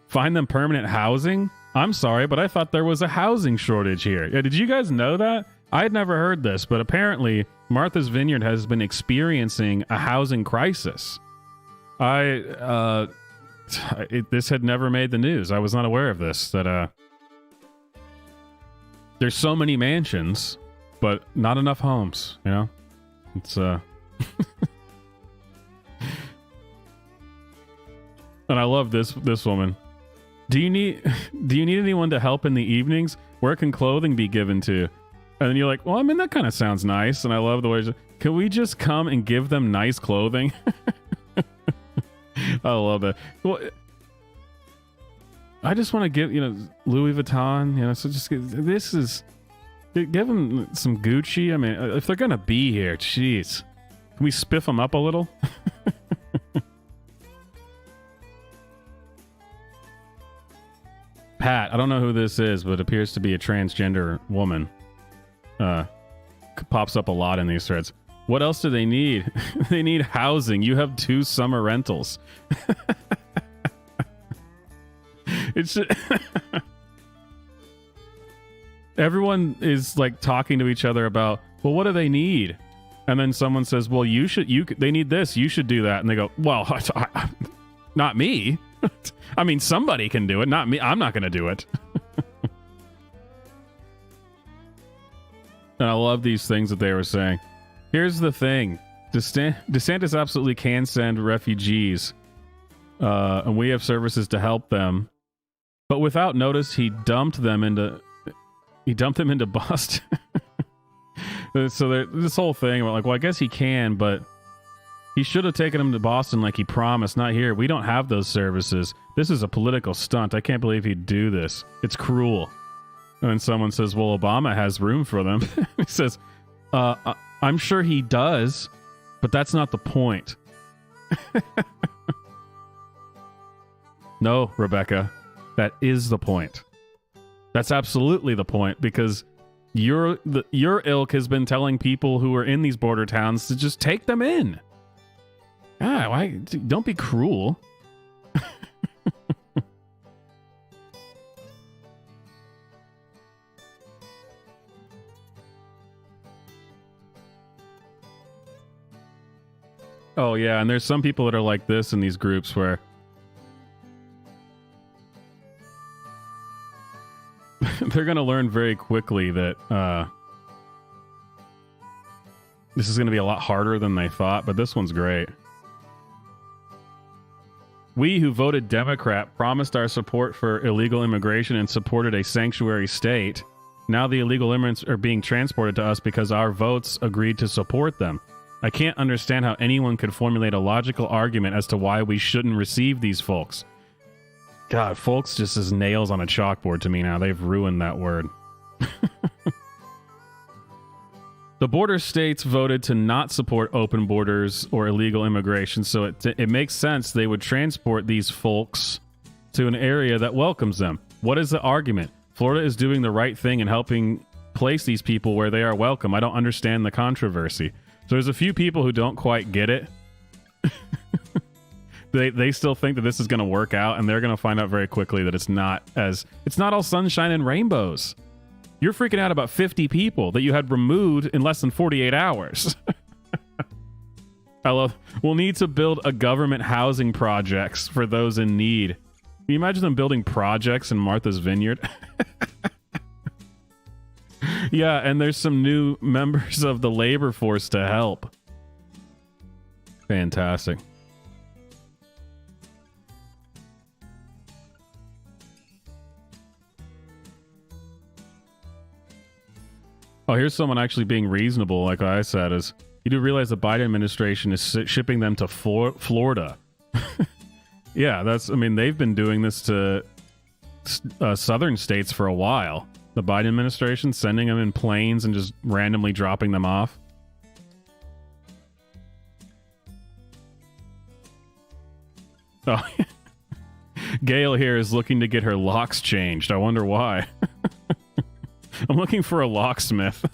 Find them permanent housing? I'm sorry, but I thought there was a housing shortage here. Yeah, did you guys know that? I had never heard this, but apparently Martha's Vineyard has been experiencing a housing crisis. This had never made the news. I was not aware of this, that there's so many mansions, but not enough homes, you know? It's and I love this woman. Do you need anyone to help in the evenings? Where can clothing be given to? And then you're like, well, I mean, that kind of sounds nice. And I love the way, can we just come and give them nice clothing? I love that. Well, I just want to give, Louis Vuitton, so just give them some Gucci. I mean, if they're going to be here, jeez, can we spiff them up a little? Pat, I don't know who this is, but it appears to be a transgender woman. Pops up a lot in these threads. What else do they need? They need housing. You have 2 summer rentals. It's everyone is like talking to each other about, well, what do they need? And then someone says, well, they need this. You should do that. And they go, well, not me. I mean, somebody can do it, not me. I'm not going to do it. And I love these things that they were saying. Here's the thing. DeSantis absolutely can send refugees, and we have services to help them. But without notice, he dumped them into He dumped them into Boston. So this whole thing about like, well, I guess he can, but he should have taken him to Boston like he promised, not here. We don't have those services. This is a political stunt. I can't believe he'd do this. It's cruel. And then someone says, well, Obama has room for them. He says, I'm sure he does, but that's not the point. No, Rebecca, that is the point. That's absolutely the point, because your ilk has been telling people who are in these border towns to just take them in. Ah, why? Don't be cruel. Oh yeah, and there's some people that are like this in these groups where they're going to learn very quickly that this is going to be a lot harder than they thought, but this one's great. We who voted Democrat promised our support for illegal immigration and supported a sanctuary state. Now the illegal immigrants are being transported to us because our votes agreed to support them. I can't understand how anyone could formulate a logical argument as to why we shouldn't receive these folks. God, folks just as nails on a chalkboard to me now. They've ruined that word. The border states voted to not support open borders or illegal immigration, so it makes sense they would transport these folks to an area that welcomes them. What is the argument? Florida is doing the right thing and helping place these people where they are welcome. I don't understand the controversy. So there's a few people who don't quite get it. They still think that this is going to work out, and they're going to find out very quickly that it's not all sunshine and rainbows. You're freaking out about 50 people that you had removed in less than 48 hours. We'll need to build a government housing projects for those in need. Can you imagine them building projects in Martha's Vineyard? Yeah, and there's some new members of the labor force to help. Fantastic. Oh, here's someone actually being reasonable, like I said, is you do realize the Biden administration is shipping them to Florida. Yeah, they've been doing this to southern states for a while. The Biden administration sending them in planes and just randomly dropping them off. Oh, Gail here is looking to get her locks changed. I wonder why. I'm looking for a locksmith.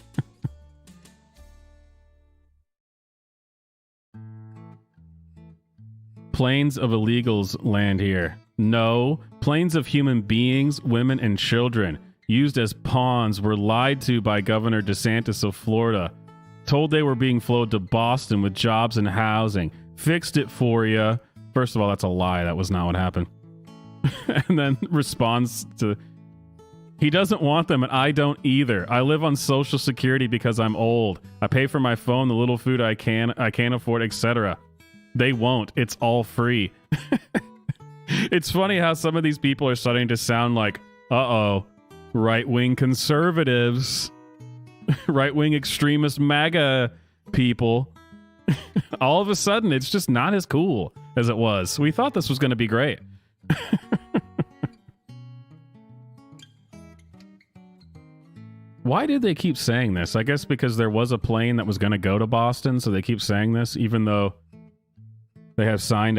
Planes of illegals land here. No, planes of human beings, women, and children, used as pawns, were lied to by Governor DeSantis of Florida. Told they were being flown to Boston with jobs and housing. Fixed it for you. First of all, that's a lie. That was not what happened. And then responds to... He doesn't want them, and I don't either. I live on Social Security because I'm old. I pay for my phone, the little food I can't afford, etc. They won't. It's all free. It's funny how some of these people are starting to sound like, right-wing conservatives, right-wing extremist MAGA people. All of a sudden, it's just not as cool as it was. We thought this was going to be great. Why did they keep saying this? I guess because there was a plane that was going to go to Boston, so they keep saying this, even though they have signed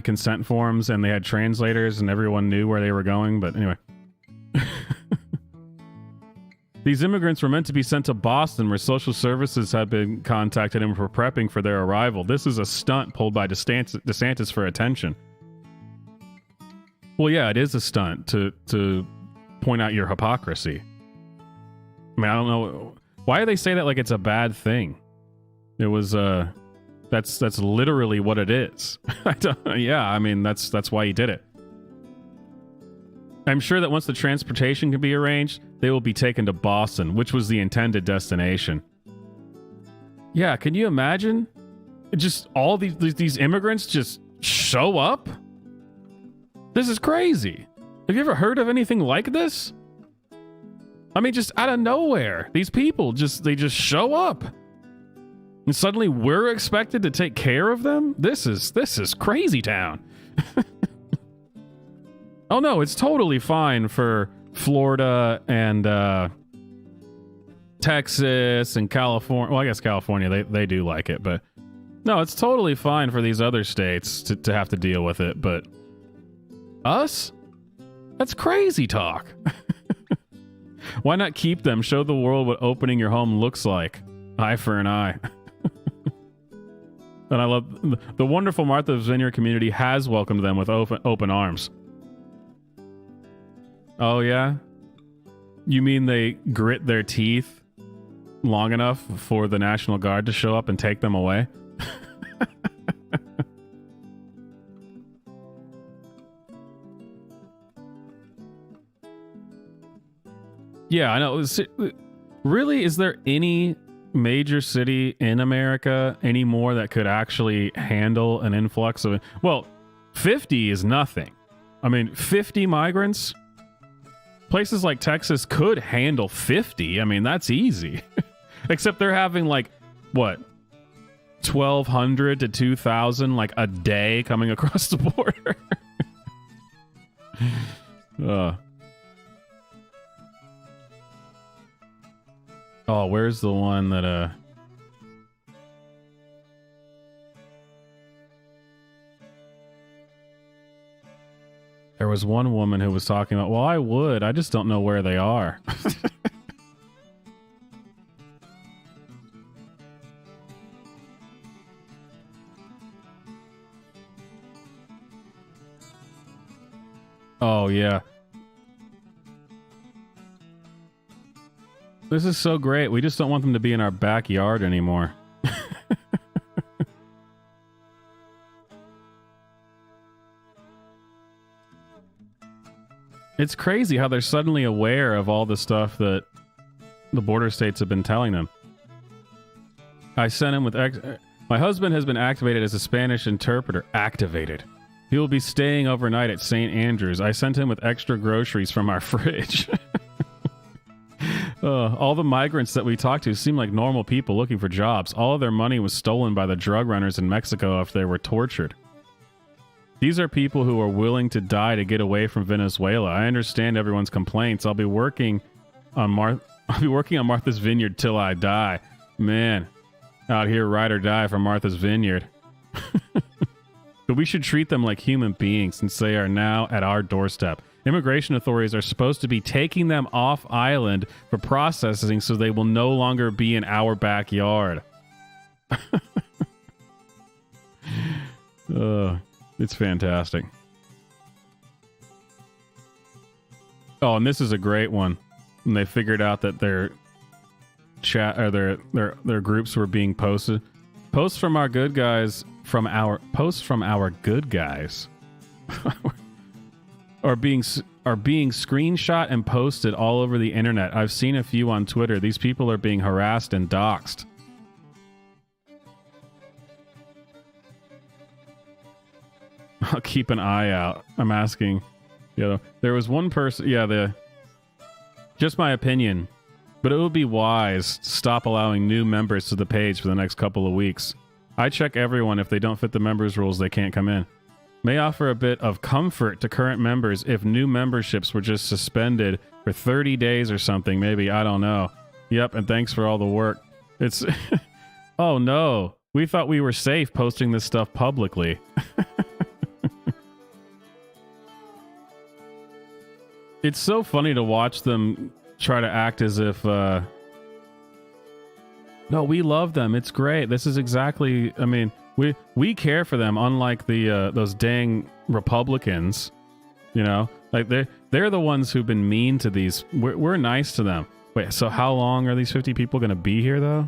consent forms and they had translators and everyone knew where they were going. But anyway, these immigrants were meant to be sent to Boston, where social services had been contacted and were prepping for their arrival. This is a stunt pulled by DeSantis for attention. Well, yeah, it is a stunt to point out your hypocrisy. I mean, I don't know. Why do they say that like it's a bad thing? It was, that's literally what it is. Yeah, I mean, that's why he did it. I'm sure that once the transportation can be arranged, they will be taken to Boston, which was the intended destination. Yeah, can you imagine? Just all these immigrants just show up? This is crazy. Have you ever heard of anything like this? I mean, just out of nowhere, these people they just show up. And suddenly we're expected to take care of them? This is crazy town. Oh no, it's totally fine for Florida and Texas and California. Well, I guess California, they do like it, but no, it's totally fine for these other states to have to deal with it, but us? That's crazy talk. Why not keep them? Show the world what opening your home looks like. Eye for an eye. And I love the wonderful Martha's Vineyard community has welcomed them with open arms. Oh, yeah? You mean they grit their teeth long enough for the National Guard to show up and take them away? Yeah, I know. Really, is there any major city in America anymore that could actually handle an influx of... Well, 50 is nothing. I mean, 50 migrants? Places like Texas could handle 50. I mean, that's easy. Except they're having like, what, 1,200 to 2,000 like a day coming across the border. Oh, where's the one that there was one woman who was talking about, well, I just don't know where they are. Oh, yeah. This is so great. We just don't want them to be in our backyard anymore. It's crazy how they're suddenly aware of all the stuff that the border states have been telling them. I sent him with... My husband has been activated as a Spanish interpreter. Activated. He will be staying overnight at St. Andrews. I sent him with extra groceries from our fridge. All the migrants that we talked to seem like normal people looking for jobs. All of their money was stolen by the drug runners in Mexico after they were tortured. These are people who are willing to die to get away from Venezuela. I understand everyone's complaints. I'll be working on Martha's Vineyard till I die. Man, out here ride or die for Martha's Vineyard. But we should treat them like human beings since they are now at our doorstep. Immigration authorities are supposed to be taking them off island for processing so they will no longer be in our backyard. It's fantastic. Oh, and this is a great one. And they figured out that their chat or their groups were being posted. Posts from our good guys are being screenshot and posted all over the internet. I've seen a few on Twitter. These people are being harassed and doxxed. I'll keep an eye out. I'm asking. There was one person. Just my opinion, but it would be wise to stop allowing new members to the page for the next couple of weeks. I check everyone. If they don't fit the members rules, they can't come in. May offer a bit of comfort to current members if new memberships were just suspended for 30 days or something. Maybe, I don't know. Yep, and thanks for all the work. It's... Oh no, we thought we were safe posting this stuff publicly. It's so funny to watch them try to act as if... No, we love them. It's great. This is exactly... I mean... We care for them, unlike the those dang Republicans, like they're the ones who've been mean to these. We're nice to them. Wait, so how long are these 50 people going to be here though?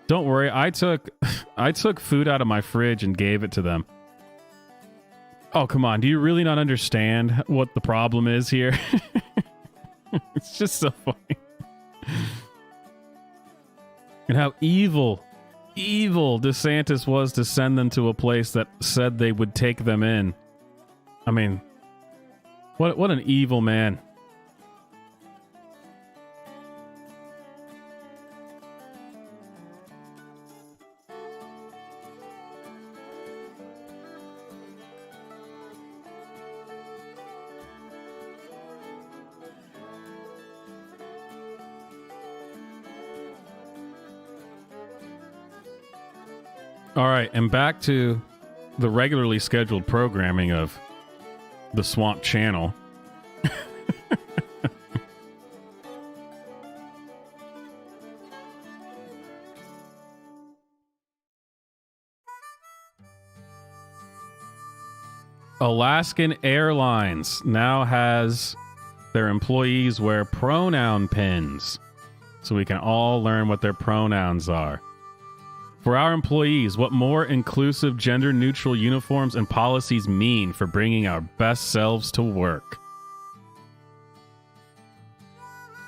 Don't worry, I took food out of my fridge and gave it to them. Oh come on, do you really not understand what the problem is here? It's just so funny, and how evil DeSantis was to send them to a place that said they would take them in. I mean, what an evil man. All right, and back to the regularly scheduled programming of the Swamp Channel. Alaskan Airlines now has their employees wear pronoun pins so we can all learn what their pronouns are. For our employees, what more inclusive gender-neutral uniforms and policies mean for bringing our best selves to work.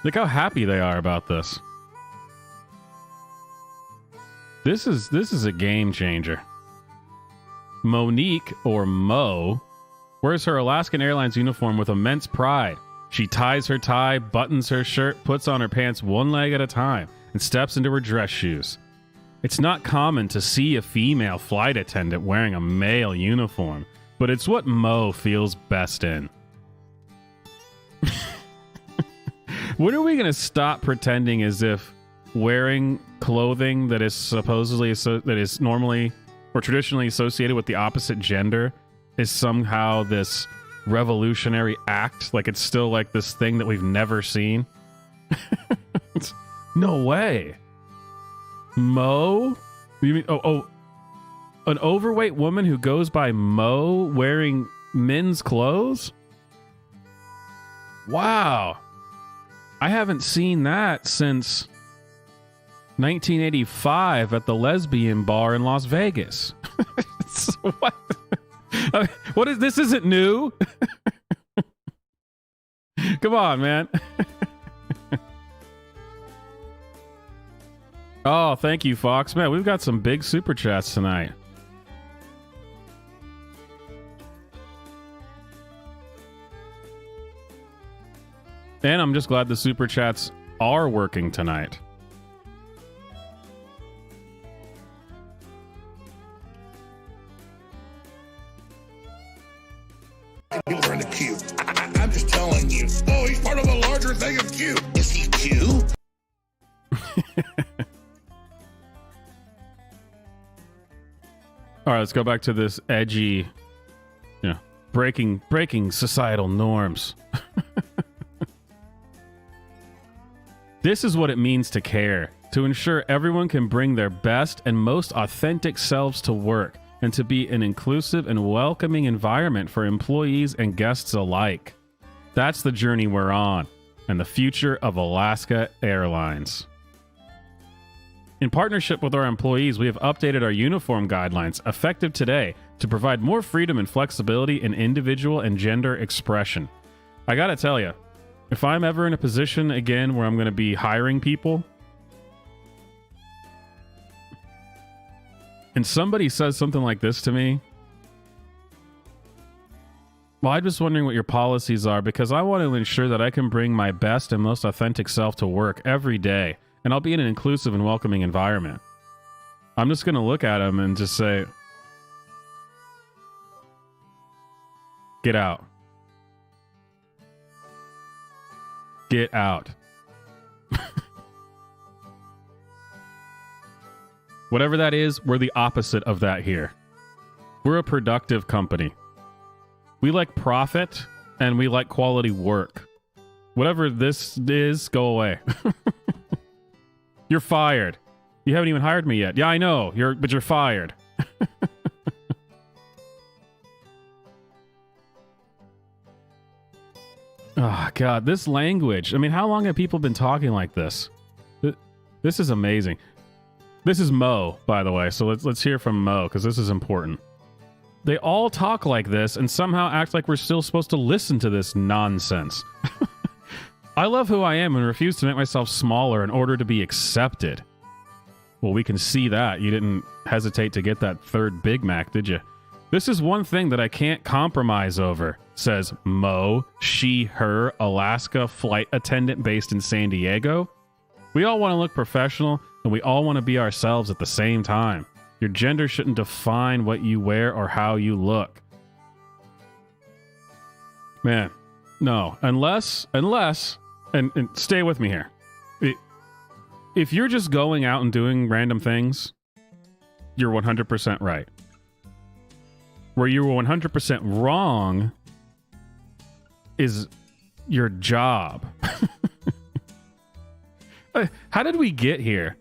Look how happy they are about this. This is a game changer. Monique, or Mo, wears her Alaskan Airlines uniform with immense pride. She ties her tie, buttons her shirt, puts on her pants one leg at a time, and steps into her dress shoes. It's not common to see a female flight attendant wearing a male uniform, but it's what Mo feels best in. When are we going to stop pretending as if wearing clothing that is supposedly that is normally or traditionally associated with the opposite gender is somehow this revolutionary act? Like it's still like this thing that we've never seen? No way. Mo? You mean an overweight woman who goes by Mo wearing men's clothes? Wow. I haven't seen that since 1985 at the lesbian bar in Las Vegas. What? What is this? Isn't new? Come on, man. Oh, thank you, Fox. Man, we've got some big super chats tonight. And I'm just glad the super chats are working tonight. People are in the queue. I'm just telling you. Oh, he's part of a larger thing of Q. Is he Q? All right, let's go back to this edgy, breaking societal norms. This is what it means to care, to ensure everyone can bring their best and most authentic selves to work, and to be an inclusive and welcoming environment for employees and guests alike. That's the journey we're on, and the future of Alaska Airlines. In partnership with our employees, we have updated our uniform guidelines effective today to provide more freedom and flexibility in individual and gender expression. I gotta tell you, if I'm ever in a position again where I'm going to be hiring people, and somebody says something like this to me, well, I'm just wondering what your policies are, because I want to ensure that I can bring my best and most authentic self to work every day, and I'll be in an inclusive and welcoming environment. I'm just going to look at them and just say, get out. Get out. Whatever that is, we're the opposite of that here. We're a productive company. We like profit and we like quality work. Whatever this is, go away. You're fired. You haven't even hired me yet. Yeah, I know. But you're fired. Oh, God, this language. I mean, how long have people been talking like this? This is amazing. This is Mo, by the way, so let's hear from Mo, because this is important. They all talk like this and somehow act like we're still supposed to listen to this nonsense. I love who I am and refuse to make myself smaller in order to be accepted. Well, we can see that. You didn't hesitate to get that third Big Mac, did you? This is one thing that I can't compromise over, says Mo, she, her, Alaska flight attendant based in San Diego. We all want to look professional, and we all want to be ourselves at the same time. Your gender shouldn't define what you wear or how you look. Man, no. Unless, and stay with me here. If you're just going out and doing random things, you're 100% right. Where you're 100% wrong is your job. How did we get here?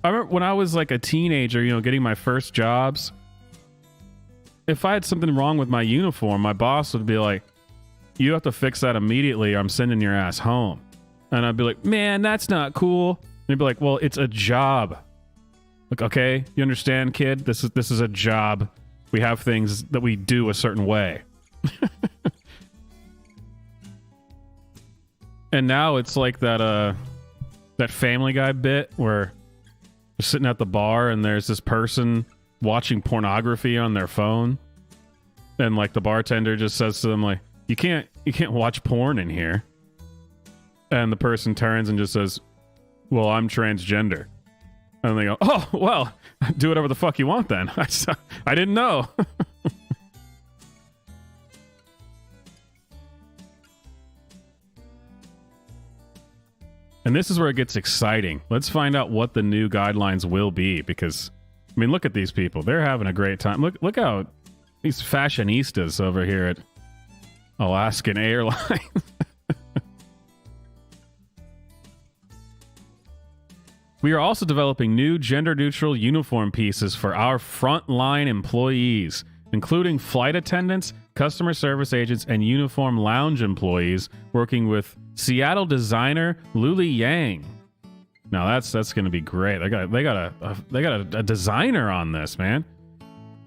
I remember when I was like a teenager, getting my first jobs. If I had something wrong with my uniform, my boss would be like, you have to fix that immediately or I'm sending your ass home. And I'd be like, man, that's not cool. And he'd be like, well, it's a job. Like, okay, you understand, kid? This is a job. We have things that we do a certain way. And now it's like that Family Guy bit where you're sitting at the bar and there's this person watching pornography on their phone, and like the bartender just says to them like, you can't watch porn in here. And the person turns and just says, well, I'm transgender. And they go, oh, well, do whatever the fuck you want then. I didn't know. And this is where it gets exciting. Let's find out what the new guidelines will be, because, I mean, look at these people. They're having a great time. Look how these fashionistas over here at Alaskan Airlines. We are also developing new gender-neutral uniform pieces for our frontline employees, including flight attendants, customer service agents, and uniform lounge employees, working with Seattle designer Luli Yang. Now that's going to be great. They got a designer on this, man,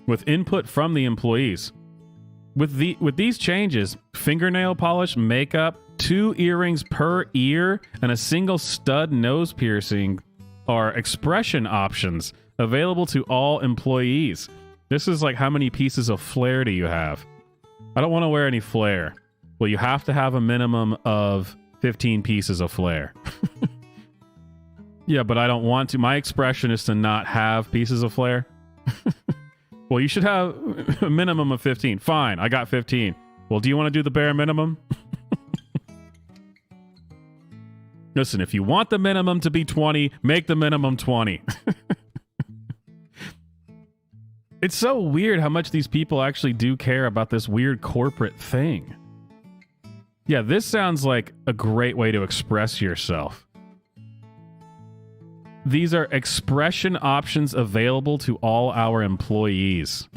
with input from the employees. With these changes, fingernail polish, makeup, 2 earrings per ear, and a single stud nose piercing are expression options available to all employees. This is like, how many pieces of flair do you have? I don't want to wear any flair. Well, you have to have a minimum of 15 pieces of flair. Yeah, but I don't want to. My expression is to not have pieces of flair. Well, you should have a minimum of 15. Fine, I got 15. Well, do you want to do the bare minimum? Listen, if you want the minimum to be 20, make the minimum 20. It's so weird how much these people actually do care about this weird corporate thing. Yeah, this sounds like a great way to express yourself. These are expression options available to all our employees.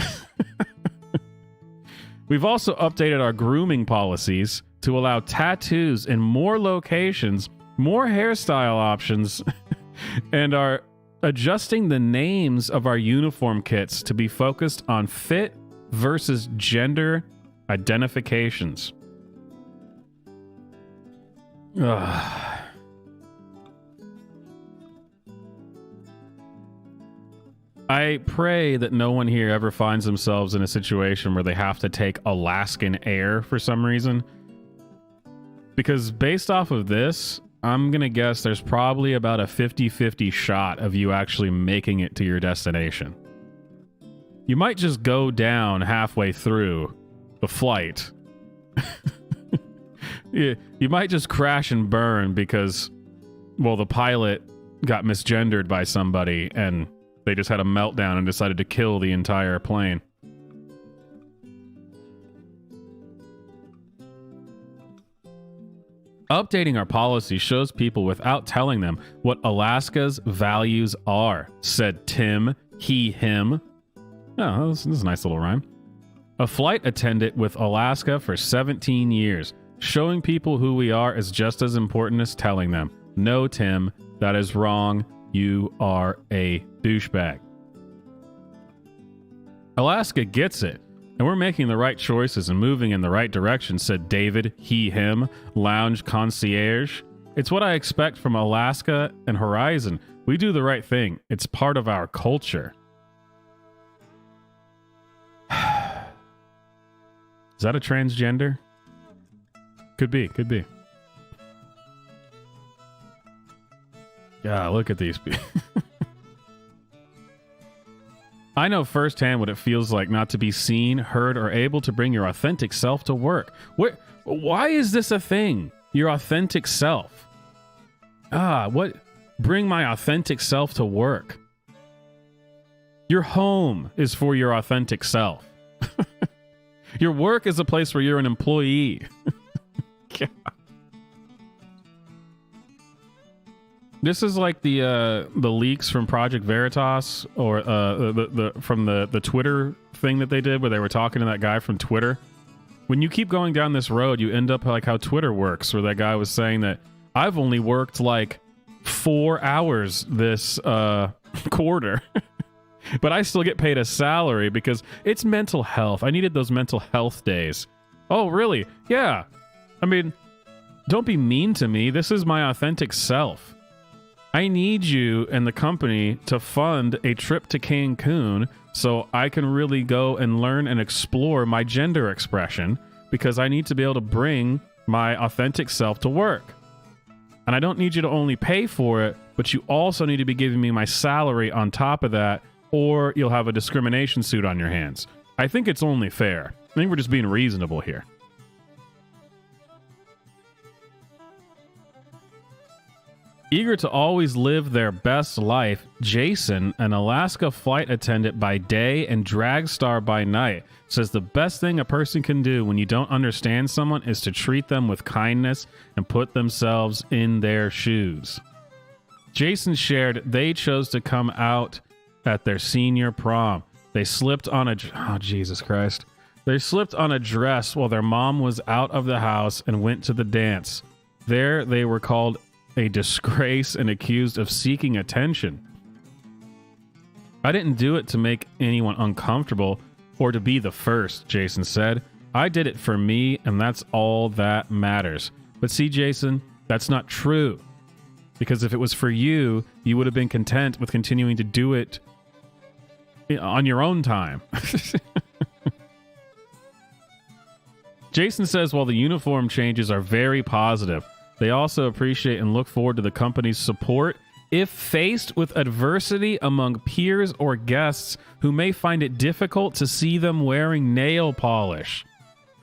We've also updated our grooming policies to allow tattoos in more locations, more hairstyle options, and are adjusting the names of our uniform kits to be focused on fit versus gender identifications. Ugh. I pray that no one here ever finds themselves in a situation where they have to take Alaskan Air for some reason. Because based off of this, I'm going to guess there's probably about a 50-50 shot of you actually making it to your destination. You might just go down halfway through the flight. You might just crash and burn because, well, the pilot got misgendered by somebody and they just had a meltdown and decided to kill the entire plane. Updating our policy shows people without telling them what Alaska's values are, said Tim, he, him. Oh, this is a nice little rhyme. A flight attendant with Alaska for 17 years. Showing people who we are is just as important as telling them. No, Tim, that is wrong. You are a douchebag. Alaska gets it, and we're making the right choices and moving in the right direction, said David, he, him, lounge concierge. It's what I expect from Alaska and Horizon. We do the right thing. It's part of our culture. Is that a transgender? Could be, could be. Yeah, look at these people. I know firsthand what it feels like not to be seen, heard, or able to bring your authentic self to work. Why is this a thing? Your authentic self. What? Bring my authentic self to work. Your home is for your authentic self. Your work is a place where you're an employee. God. This is like the leaks from Project Veritas, or from the Twitter thing that they did, where they were talking to that guy from Twitter. When you keep going down this road, you end up like how Twitter works, where that guy was saying that I've only worked like 4 hours this quarter, but I still get paid a salary because it's mental health. I needed those mental health days. Oh, really? Yeah. I mean, don't be mean to me. This is my authentic self. I need you and the company to fund a trip to Cancun so I can really go and learn and explore my gender expression, because I need to be able to bring my authentic self to work. And I don't need you to only pay for it, but you also need to be giving me my salary on top of that, or you'll have a discrimination suit on your hands. I think it's only fair. I think we're just being reasonable here. Eager to always live their best life, Jason, an Alaska flight attendant by day and drag star by night, says the best thing a person can do when you don't understand someone is to treat them with kindness and put themselves in their shoes. Jason shared they chose to come out at their senior prom. They slipped on a... Oh, Jesus Christ. They slipped on a dress while their mom was out of the house and went to the dance. There, they were called a disgrace and accused of seeking attention. I didn't do it to make anyone uncomfortable or to be the first, Jason said. I did it for me, and that's all that matters. But see, Jason, that's not true. Because if it was for you, you would have been content with continuing to do it on your own time. Jason says while the uniform changes are very positive, they also appreciate and look forward to the company's support if faced with adversity among peers or guests who may find it difficult to see them wearing nail polish.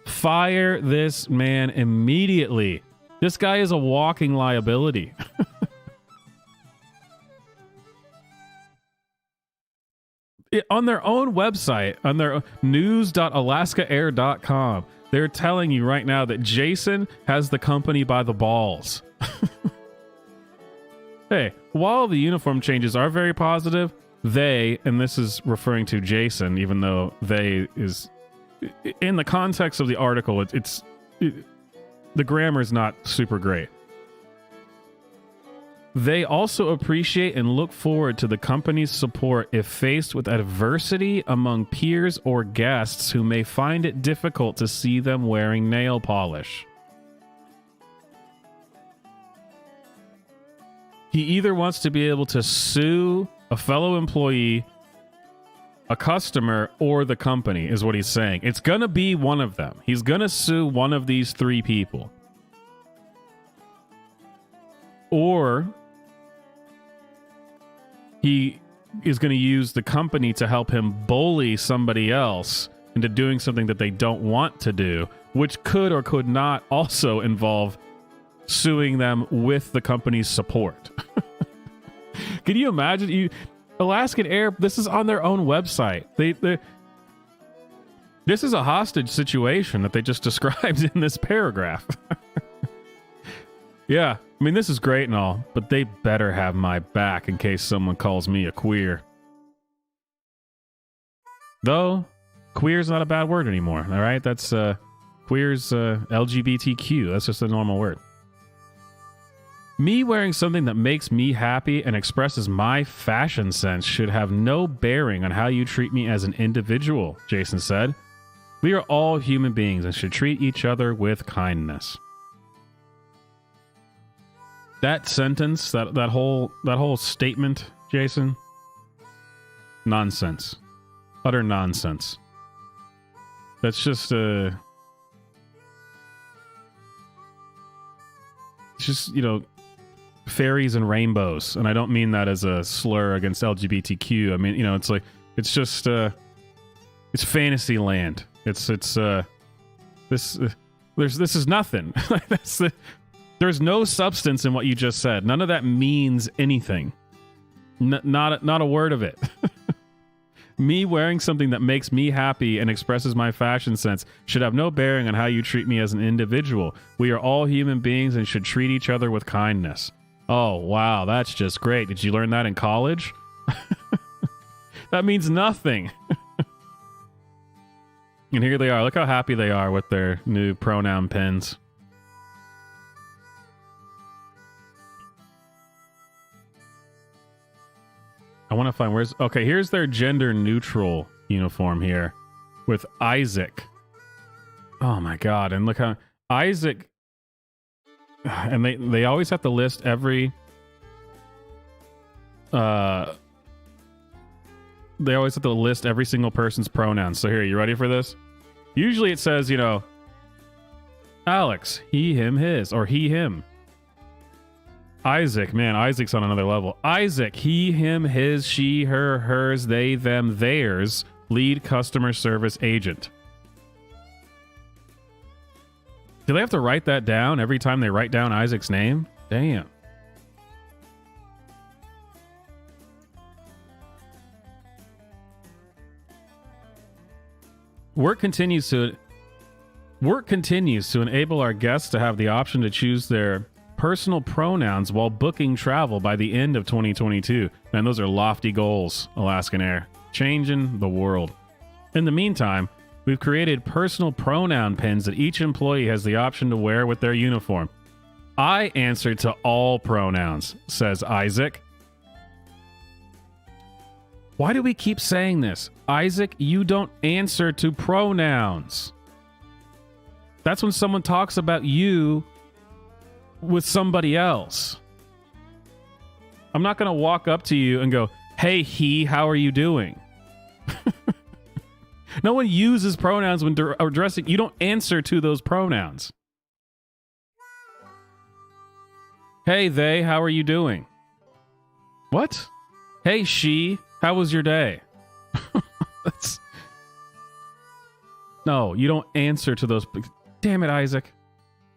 Fire this man immediately. This guy is a walking liability. On their own website, on their news.alaskaair.com, they're telling you right now that Jason has the company by the balls. Hey, while the uniform changes are very positive, they, and this is referring to Jason, even though they is, in the context of the article, the grammar is not super great. They also appreciate and look forward to the company's support if faced with adversity among peers or guests who may find it difficult to see them wearing nail polish. He either wants to be able to sue a fellow employee, a customer, or the company, is what he's saying. It's going to be one of them. He's going to sue one of these three people. Or he is going to use the company to help him bully somebody else into doing something that they don't want to do, which could or could not also involve suing them with the company's support. Can you imagine? Alaskan Air, this is on their own website. This is a hostage situation that they just described in this paragraph. Yeah, I mean, this is great and all, but they better have my back in case someone calls me a queer. Though, queer's not a bad word anymore, all right? That's, queer's LGBTQ. That's just a normal word. Me wearing something that makes me happy and expresses my fashion sense should have no bearing on how you treat me as an individual, Jason said. We are all human beings and should treat each other with kindness. That sentence, that whole statement, Jason, nonsense. Utter nonsense. That's just it's just, fairies and rainbows, and I don't mean that as a slur against LGBTQ. I mean, it's like, it's just it's fantasy land. This is nothing. There's no substance in what you just said. None of that means anything. Not a word of it. Me wearing something that makes me happy and expresses my fashion sense should have no bearing on how you treat me as an individual. We are all human beings and should treat each other with kindness. Oh, wow, that's just great. Did you learn that in college? That means nothing. And here they are. Look how happy they are with their new pronoun pins. I want to find where's... Okay, here's their gender neutral uniform here with Isaac. Oh my god, and look how Isaac... And they always have to list every... They always have to list every single person's pronouns. So here, you ready for this? Usually it says, you know, Alex, he, him, his, or he, him. Isaac, man, Isaac's on another level. Isaac, he, him, his, she, her, hers, they, them, theirs, lead customer service agent. Do they have to write that down every time they write down Isaac's name? Damn. Work continues to enable our guests to have the option to choose their personal pronouns while booking travel by the end of 2022. Man, those are lofty goals, Alaskan Air. Changing the world. In the meantime, we've created personal pronoun pins that each employee has the option to wear with their uniform. I answer to all pronouns, says Isaac. Why do we keep saying this? Isaac, you don't answer to pronouns. That's when someone talks about you with somebody else. I'm not going to walk up to you and go, hey, he, how are you doing? No one uses pronouns when addressing. You don't answer to those pronouns. Hey, they, how are you doing? What? Hey, she, how was your day? No, you don't answer to those. Damn it, Isaac.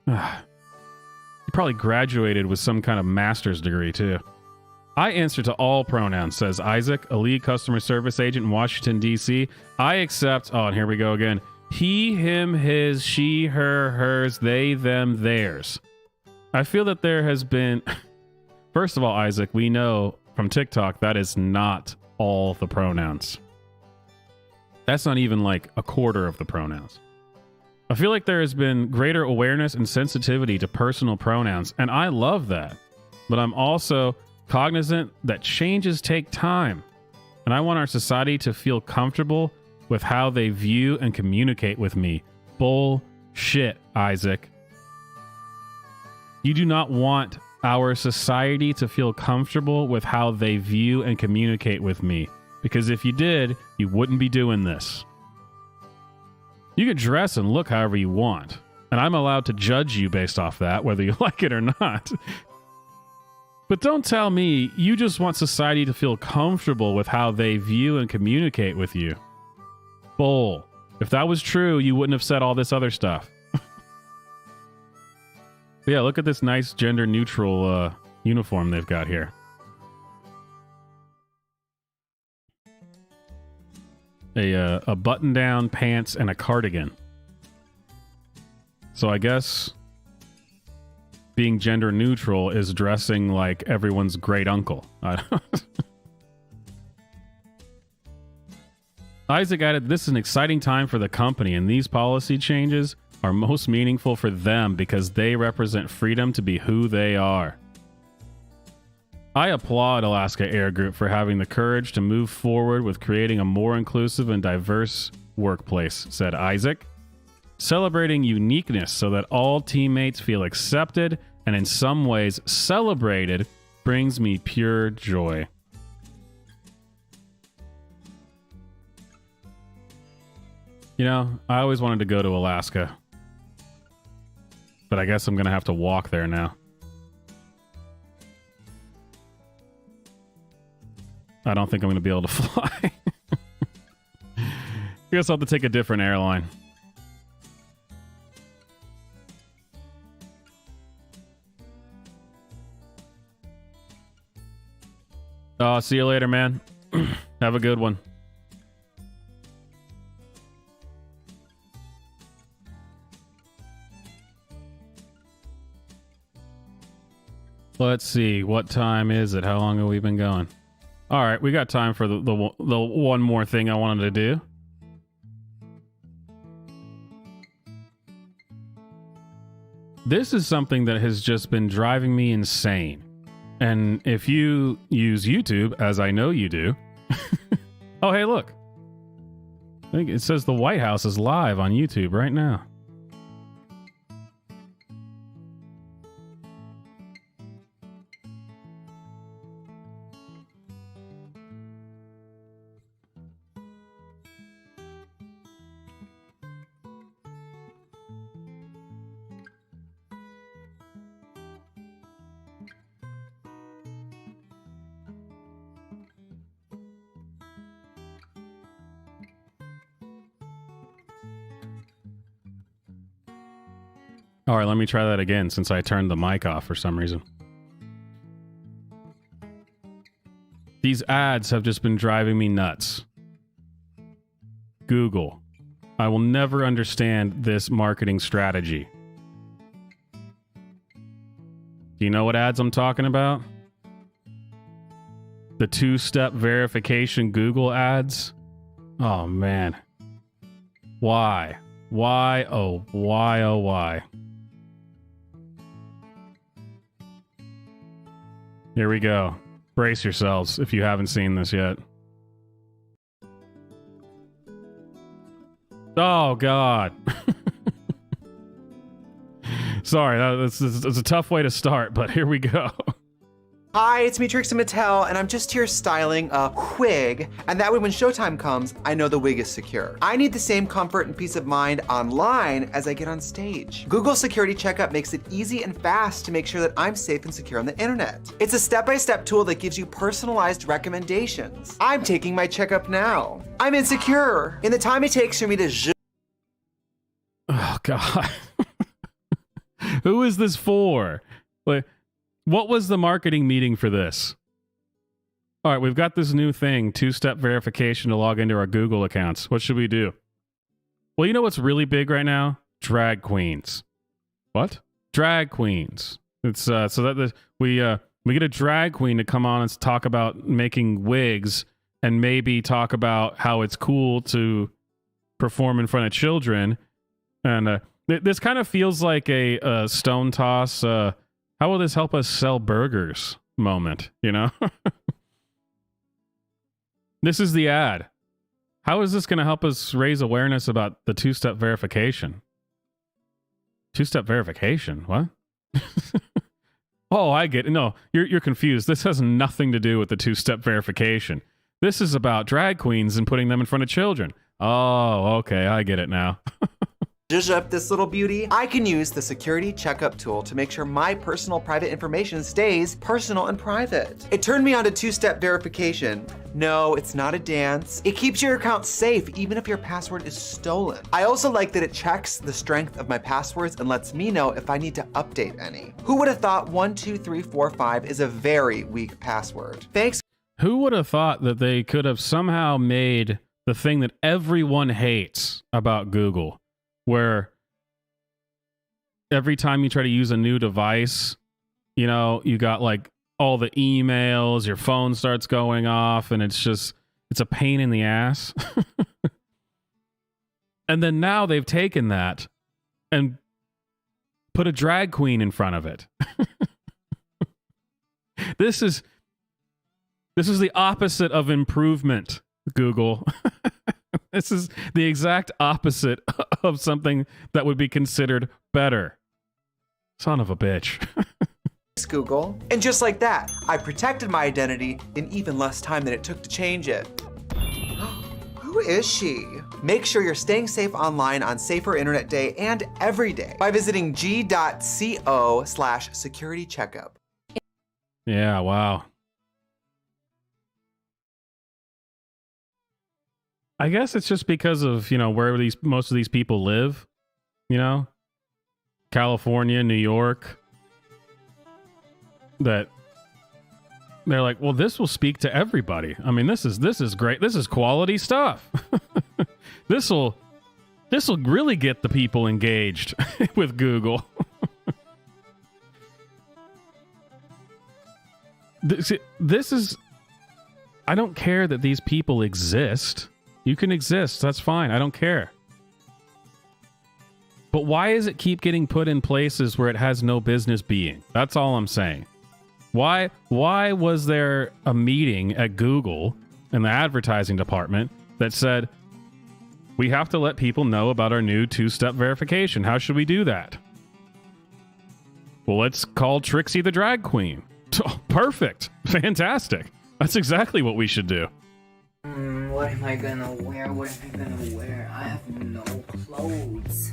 You probably graduated with some kind of master's degree, too. I answer to all pronouns, says Isaac, a lead customer service agent in Washington, D.C. I accept... Oh, and here we go again. He, him, his, she, her, hers, they, them, theirs. I feel that there has been... First of all, Isaac, we know from TikTok that is not all the pronouns. That's not even like a quarter of the pronouns. I feel like there has been greater awareness and sensitivity to personal pronouns, and I love that. But I'm also cognizant that changes take time, and I want our society to feel comfortable with how they view and communicate with me. Bullshit, Isaac. You do not want our society to feel comfortable with how they view and communicate with me, because if you did, you wouldn't be doing this. You can dress and look however you want, and I'm allowed to judge you based off that, whether you like it or not. But don't tell me you just want society to feel comfortable with how they view and communicate with you. Bull. If that was true, you wouldn't have said all this other stuff. Yeah, look at this nice gender-neutral uniform they've got here. A button-down, pants, and a cardigan. So I guess being gender neutral is dressing like everyone's great uncle. Isaac added, this is an exciting time for the company, and these policy changes are most meaningful for them because they represent freedom to be who they are. I applaud Alaska Air Group for having the courage to move forward with creating a more inclusive and diverse workplace, said Isaac. Celebrating uniqueness so that all teammates feel accepted and in some ways celebrated brings me pure joy. You know, I always wanted to go to Alaska, but I guess I'm going to have to walk there now. I don't think I'm going to be able to fly. I guess I'll have to take a different airline. Oh, see you later, man. Have a good one. Let's see. What time is it? How long have we been going? All right, we got time for the one more thing I wanted to do. This is something that has just been driving me insane. And if you use YouTube, as I know you do... Oh, hey, look. I think it says the White House is live on YouTube right now. All right, let me try that again since I turned the mic off for some reason. These ads have just been driving me nuts. Google. I will never understand this marketing strategy. Do you know what ads I'm talking about? The two-step verification Google ads? Oh, man. Why? Why? Oh, why? Oh, why? Here we go. Brace yourselves if you haven't seen this yet. Oh, God. Sorry, that's a tough way to start, but here we go. Hi, it's me, Trixie Mattel, and I'm just here styling a wig, and that way when showtime comes, I know the wig is secure. I need the same comfort and peace of mind online as I get on stage. Google Security Checkup makes it easy and fast to make sure that I'm safe and secure on the internet. It's a step-by-step tool that gives you personalized recommendations. I'm taking my checkup now. I'm insecure. In the time it takes for me to Oh, God. Who is this for? Like, what was the marketing meeting for this? All right, we've got this new thing, two-step verification to log into our Google accounts. What should we do? Well, you know what's really big right now? Drag queens. What? Drag queens. It's so that we get a drag queen to come on and talk about making wigs and maybe talk about how it's cool to perform in front of children. And this kind of feels like a stone toss. How will this help us sell burgers moment, you know? This is the ad. How is this going to help us raise awareness about the two-step verification? Two-step verification? What? Oh, I get it. No, you're confused. This has nothing to do with the two-step verification. This is about drag queens and putting them in front of children. Oh, okay, I get it now. zhuzh up this little beauty, I can use the security checkup tool to make sure my personal private information stays personal and private. It turned me on to two-step verification. No, it's not a dance. It keeps your account safe even if your password is stolen. I also like that it checks the strength of my passwords and lets me know if I need to update any. Who would have thought 12345 is a very weak password? Thanks. Who would have thought that they could have somehow made the thing that everyone hates about Google, where every time you try to use a new device, you know, you got like all the emails, your phone starts going off, and it's a pain in the ass. And then now they've taken that and put a drag queen in front of it. This is the opposite of improvement, Google. This is the exact opposite of something that would be considered better. Son of a bitch. Thanks, Google. And just like that, I protected my identity in even less time than it took to change it. Who is she? Make sure you're staying safe online on Safer Internet Day and every day by visiting g.co/security checkup. Yeah, wow. I guess it's just because of, you know, where most of these people live, you know, California, New York, that they're like, well, this will speak to everybody. I mean, this is great. This is quality stuff. This will really get the people engaged with Google. This is... I don't care that these people exist. You can exist. That's fine. I don't care. But why does it keep getting put in places where it has no business being? That's all I'm saying. Why was there a meeting at Google in the advertising department that said, we have to let people know about our new two-step verification? How should we do that? Well, let's call Trixie the drag queen. Oh, perfect. Fantastic. That's exactly what we should do. What am I gonna wear? What am I gonna wear? I have no clothes.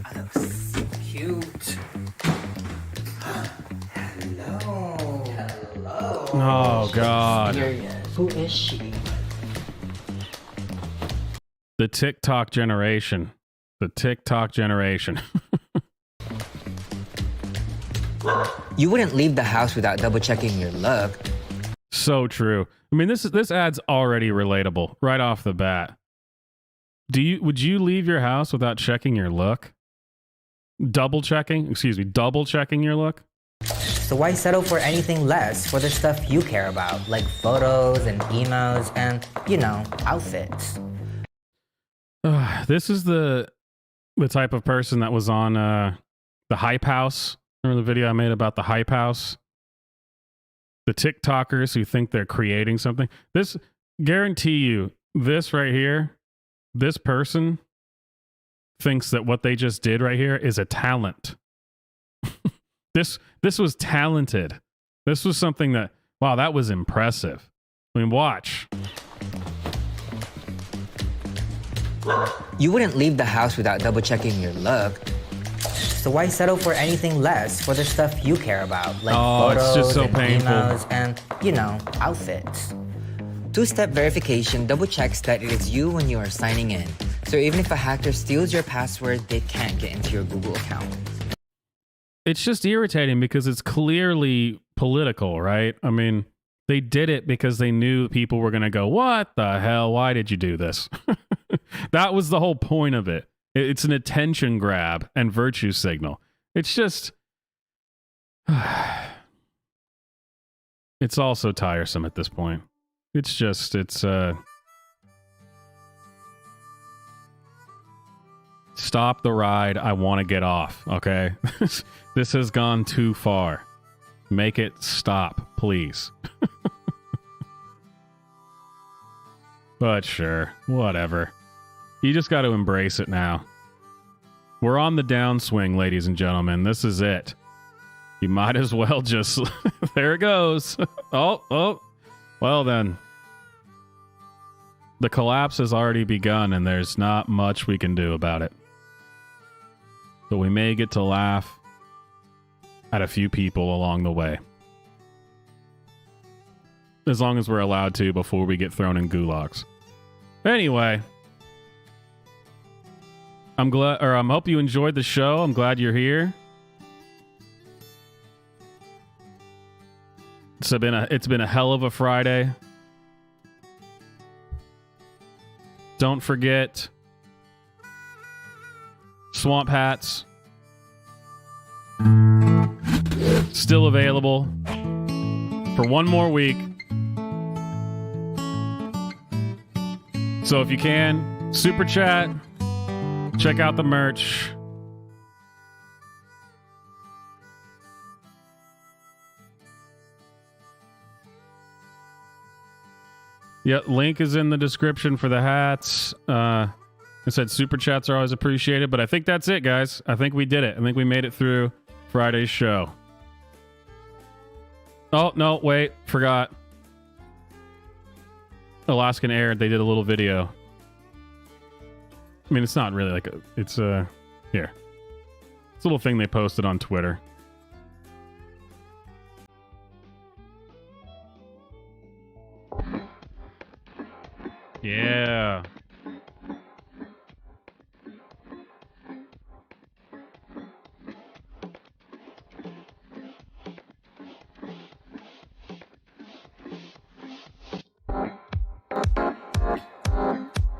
I look so cute. Hello. Hello. Oh, God. Who is she? The TikTok generation. The TikTok generation. You wouldn't leave the house without double checking your look. So true. I mean, this ad's already relatable right off the bat. Would you leave your house without checking your look? Double checking your look? So why settle for anything less for the stuff you care about, like photos and emails and, outfits? This is the type of person that was on the Hype House. Remember the video I made about the Hype House? The TikTokers who think they're creating something. This, guarantee you, this right here, this person thinks that what they just did right here is a talent. This was talented. This was something that, wow, that was impressive. I mean, watch. You wouldn't leave the house without double checking your look. So why settle for anything less for the stuff you care about, like photos it's just so and painful. emails and, outfits? Two-step verification double checks that it is you when you are signing in. So even if a hacker steals your password, they can't get into your Google account. It's just irritating because it's clearly political, right? I mean, they did it because they knew people were going to go, what the hell? Why did you do this? That was the whole point of it. It's an attention grab and virtue signal. It's just... it's all so tiresome at this point. It's stop the ride. I want to get off, okay? This has gone too far. Make it stop, please. But sure, whatever. You just got to embrace it now. We're on the downswing, ladies and gentlemen. This is it. You might as well just... there it goes. Oh. Well then. The collapse has already begun, and there's not much we can do about it. But we may get to laugh at a few people along the way. As long as we're allowed to before we get thrown in gulags. Anyway... I'm hope you enjoyed the show. I'm glad you're here. It's been a hell of a Friday. Don't forget swamp hats. Still available for one more week. So if you can, super chat. Check out the merch. Yeah, link is in the description for the hats. I said super chats are always appreciated, but I think that's it, guys. I think we did it. I think we made it through Friday's show. Oh, no, wait, forgot. Alaskan Air, they did a little video. I mean, it's not really like here. It's a little thing they posted on Twitter. Yeah.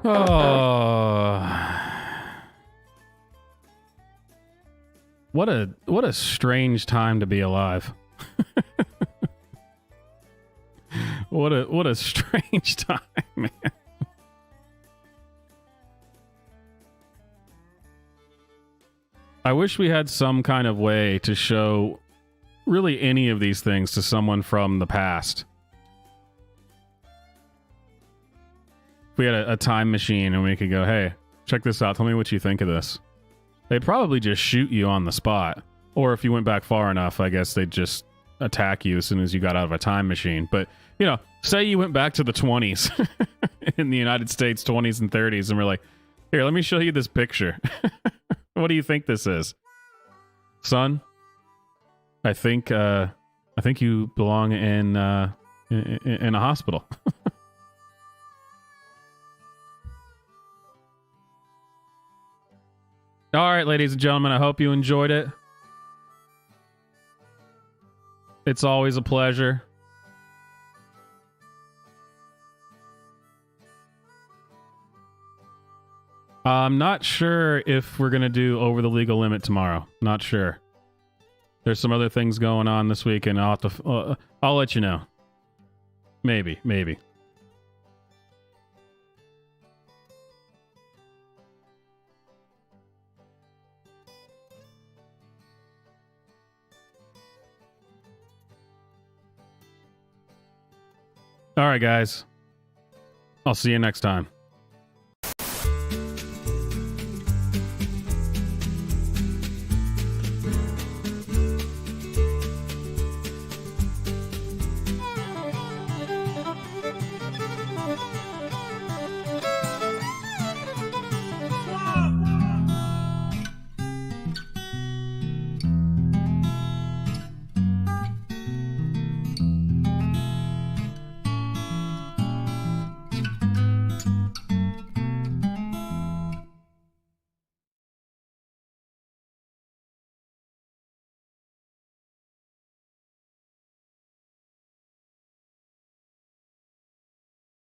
Oh. What a strange time to be alive. What a strange time, man. I wish we had some kind of way to show really any of these things to someone from the past. If we had a time machine and we could go, hey, check this out. Tell me what you think of this. They'd probably just shoot you on the spot. Or if you went back far enough, I guess they'd just attack you as soon as you got out of a time machine. But, you know, say you went back to the 20s in the United States, 20s and 30s, and we're like, here, let me show you this picture. What do you think this is? Son, I think you belong in a hospital. All right, ladies and gentlemen, I hope you enjoyed it. It's always a pleasure. I'm not sure if we're going to do Over the Legal Limit tomorrow. Not sure. There's some other things going on this week, and I'll let you know. Maybe. All right, guys. I'll see you next time.